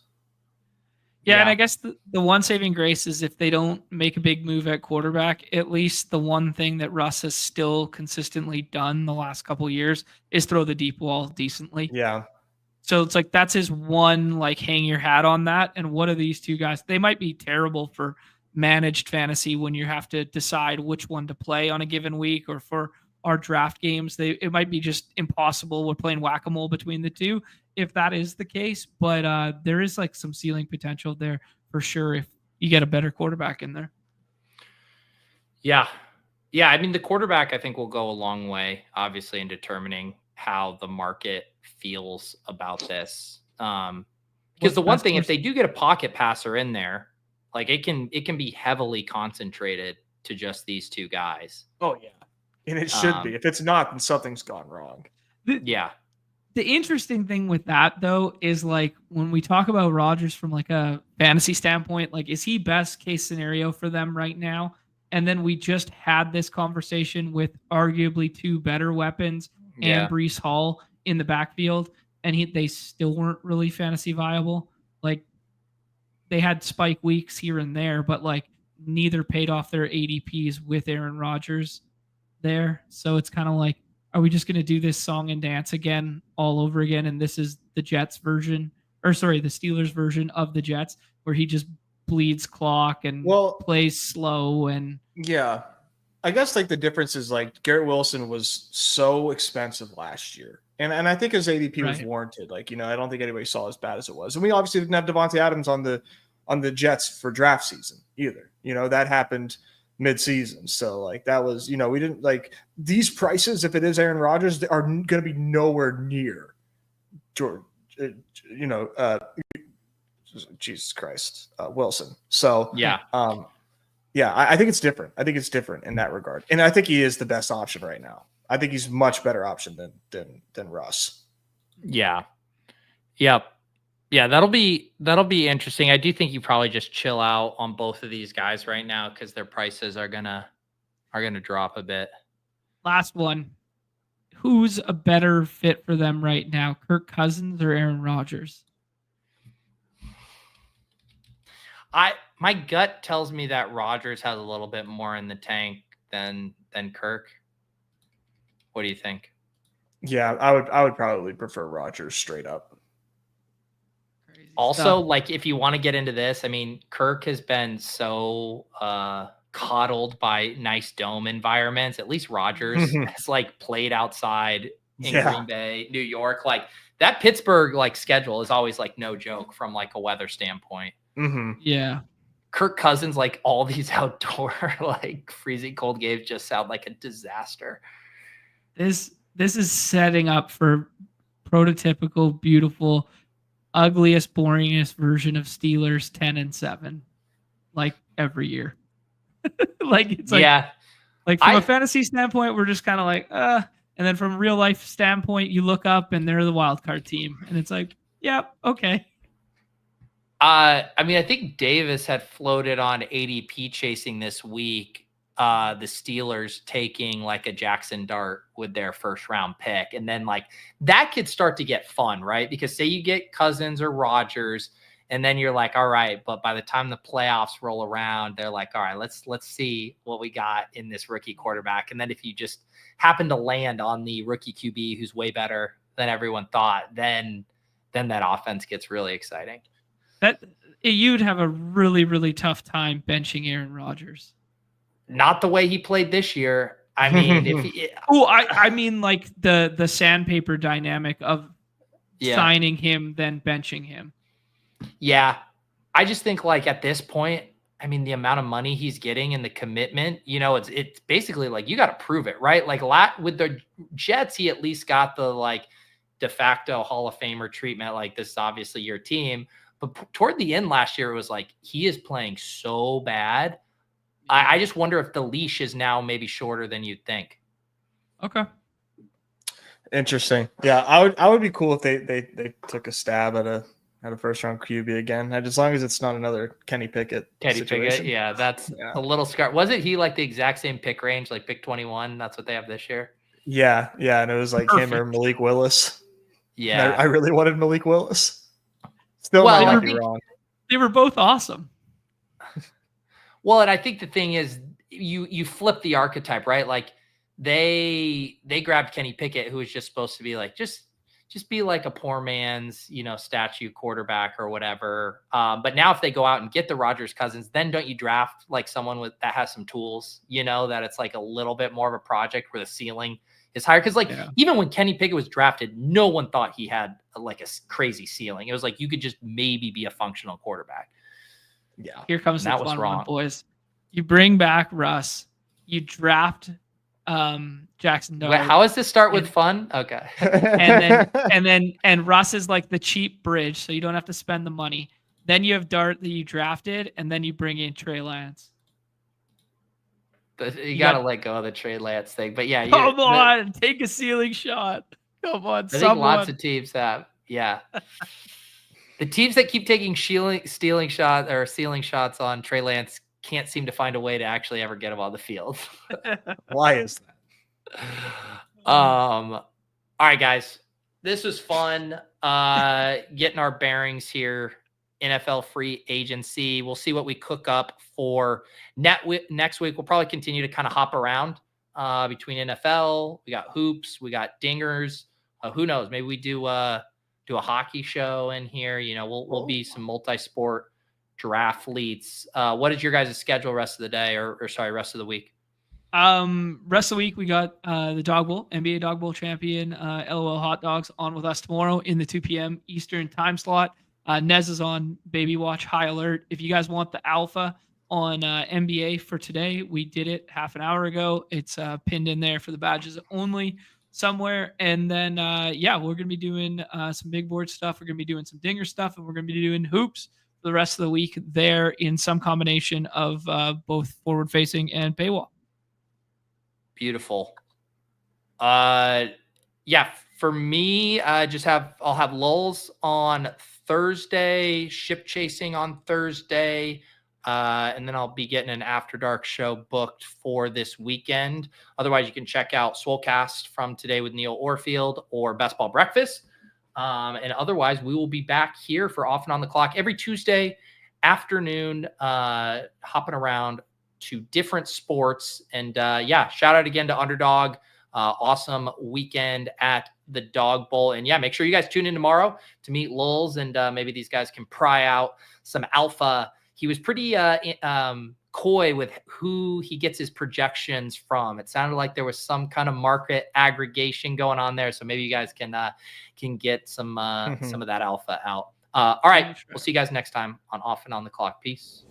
Yeah, and I guess the one saving grace is if they don't make a big move at quarterback, at least the one thing that Russ has still consistently done the last couple of years is throw the deep ball decently. Yeah. So it's like that's his one, like, hang your hat on that. And what are these two guys? They might be terrible for managed fantasy when you have to decide which one to play on a given week, or for our draft games. It might be just impossible. We're playing whack-a-mole between the two, if that is the case. But there is like some ceiling potential there for sure if you get a better quarterback in there. Yeah. I mean, the quarterback I think will go a long way, obviously, in determining how the market feels about this. Because the one thing, if they do get a pocket passer in there, like it can be heavily concentrated to just these two guys. Oh yeah. And it should be. If it's not, then something's gone wrong. The interesting thing with that, though, is like when we talk about Rodgers from like a fantasy standpoint, like, is he best case scenario for them right now? And then we just had this conversation with arguably two better weapons and Breece Hall in the backfield, and they still weren't really fantasy viable. Like, they had spike weeks here and there, but like neither paid off their ADPs with Aaron Rodgers there. So it's kind of like, are we just going to do this song and dance again all over again? And this is the Jets version, or sorry, the Steelers version of the Jets, where he just bleeds clock and plays slow. And yeah, I guess like the difference is like Garrett Wilson was so expensive last year. And I think his ADP was warranted. Like, I don't think anybody saw as bad as it was. And we obviously didn't have Devontae Adams on the Jets for draft season either. That happened mid-season. So like that was, we didn't like these prices. If it is Aaron Rodgers, they are going to be nowhere near George, Jesus Christ, Wilson. So I think it's different. I think it's different in that regard. And I think he is the best option right now. I think he's much better option than Russ. Yeah. Yep. Yeah, that'll be interesting. I do think you probably just chill out on both of these guys right now because their prices are gonna drop a bit. Last one. Who's a better fit for them right now, Kirk Cousins or Aaron Rodgers? My gut tells me that Rodgers has a little bit more in the tank than Kirk. What do you think? Yeah, I would probably prefer Rodgers straight up. Also, like if you want to get into this, I mean, Kirk has been so coddled by nice dome environments. At least Rodgers has like played outside in Green Bay, New York. Like that Pittsburgh like schedule is always like no joke from like a weather standpoint. Yeah. Kirk Cousins, like all these outdoor like freezing cold games just sound like a disaster. This is setting up for prototypical, beautiful, ugliest, boringest version of Steelers 10-7, like every year. Like it's like, like from a fantasy standpoint, we're just kind of like, and then from a real life standpoint, you look up and they're the wild card team, and it's like, yep, okay. I mean, I think Davis had floated on ADP chasing this week. The Steelers taking like a Jackson Dart with their first round pick. And then like that could start to get fun, right? Because say you get Cousins or Rodgers, and then you're like, all right, but by the time the playoffs roll around, they're like, all right, let's see what we got in this rookie quarterback. And then if you just happen to land on the rookie QB who's way better than everyone thought, then that offense gets really exciting. That you'd have a really, really tough time benching Aaron Rodgers. Not the way he played this year. I mean, I mean like the sandpaper dynamic of signing him then benching him. Yeah. I just think like at this point, I mean, the amount of money he's getting and the commitment, it's basically like you got to prove it, right? Like with the Jets, he at least got the like de facto Hall of Famer treatment. Like this is obviously your team. But toward the end last year, it was like he is playing so bad. I just wonder if the leash is now maybe shorter than you'd think. Okay. Interesting. Yeah, I would be cool if they took a stab at a first round QB again. And as long as it's not another Kenny Pickett situation. Yeah, that's a little scar. Wasn't he like the exact same pick range, like pick 21? That's what they have this year. Yeah, and it was like him or Malik Willis. Yeah, I really wanted Malik Willis. Still might be wrong. They were both awesome. Well, and I think the thing is you flip the archetype, right? Like they grabbed Kenny Pickett, who was just supposed to be like, just be like a poor man's, statue quarterback or whatever. But now if they go out and get the Rodgers Cousins, then don't you draft like someone that has some tools, that it's like a little bit more of a project where the ceiling is higher. Cause even when Kenny Pickett was drafted, no one thought he had like a crazy ceiling. It was like, you could just maybe be a functional quarterback. Yeah. Here comes the fun one, boys. You bring back Russ. You draft Jackson Dart. Wait, how does this start with fun? Okay. and Russ is like the cheap bridge, so you don't have to spend the money. Then you have Dart that you drafted, and then you bring in Trey Lance. You gotta let go of the Trey Lance thing. But yeah, come on, take a ceiling shot. Come on, I think lots of teams have. Yeah. The teams that keep taking stealing shots or ceiling shots on Trey Lance can't seem to find a way to actually ever get him on the field. Why is that? All right, guys, this was fun. Getting our bearings here. NFL free agency. We'll see what we cook up for next week. We'll probably continue to kind of hop around between NFL. We got hoops. We got dingers. Who knows? Maybe we do a hockey show in here. You know, we'll be some multi-sport draft leads. What is your guys' schedule rest of the day or sorry, rest of the week? Rest of the week, we got the Dog Bowl, NBA Dog Bowl champion, LOL Hot Dogs on with us tomorrow in the 2 p.m. Eastern time slot. Nez is on Baby Watch High Alert. If you guys want the alpha on NBA for today, we did it half an hour ago. It's pinned in there for the badges only somewhere. And then, we're going to be doing some big board stuff. We're going to be doing some dinger stuff, and we're going to be doing hoops for the rest of the week there in some combination of both forward facing and paywall. Beautiful. For me, I'll have lulls on Thursday, ship chasing on Thursday, and then I'll be getting an After Dark show booked for this weekend. Otherwise, you can check out Swolecast from today with Neil Orfield or Best Ball Breakfast. And otherwise, we will be back here for Off and On the Clock every Tuesday afternoon, hopping around to different sports. And shout out again to Underdog. Awesome weekend at the Dog Bowl. And make sure you guys tune in tomorrow to meet Lulz, and maybe these guys can pry out some alpha. He was pretty coy with who he gets his projections from. It sounded like there was some kind of market aggregation going on there. So maybe you guys can get some of that alpha out. All right. We'll see you guys next time on Off and On the Clock. Peace.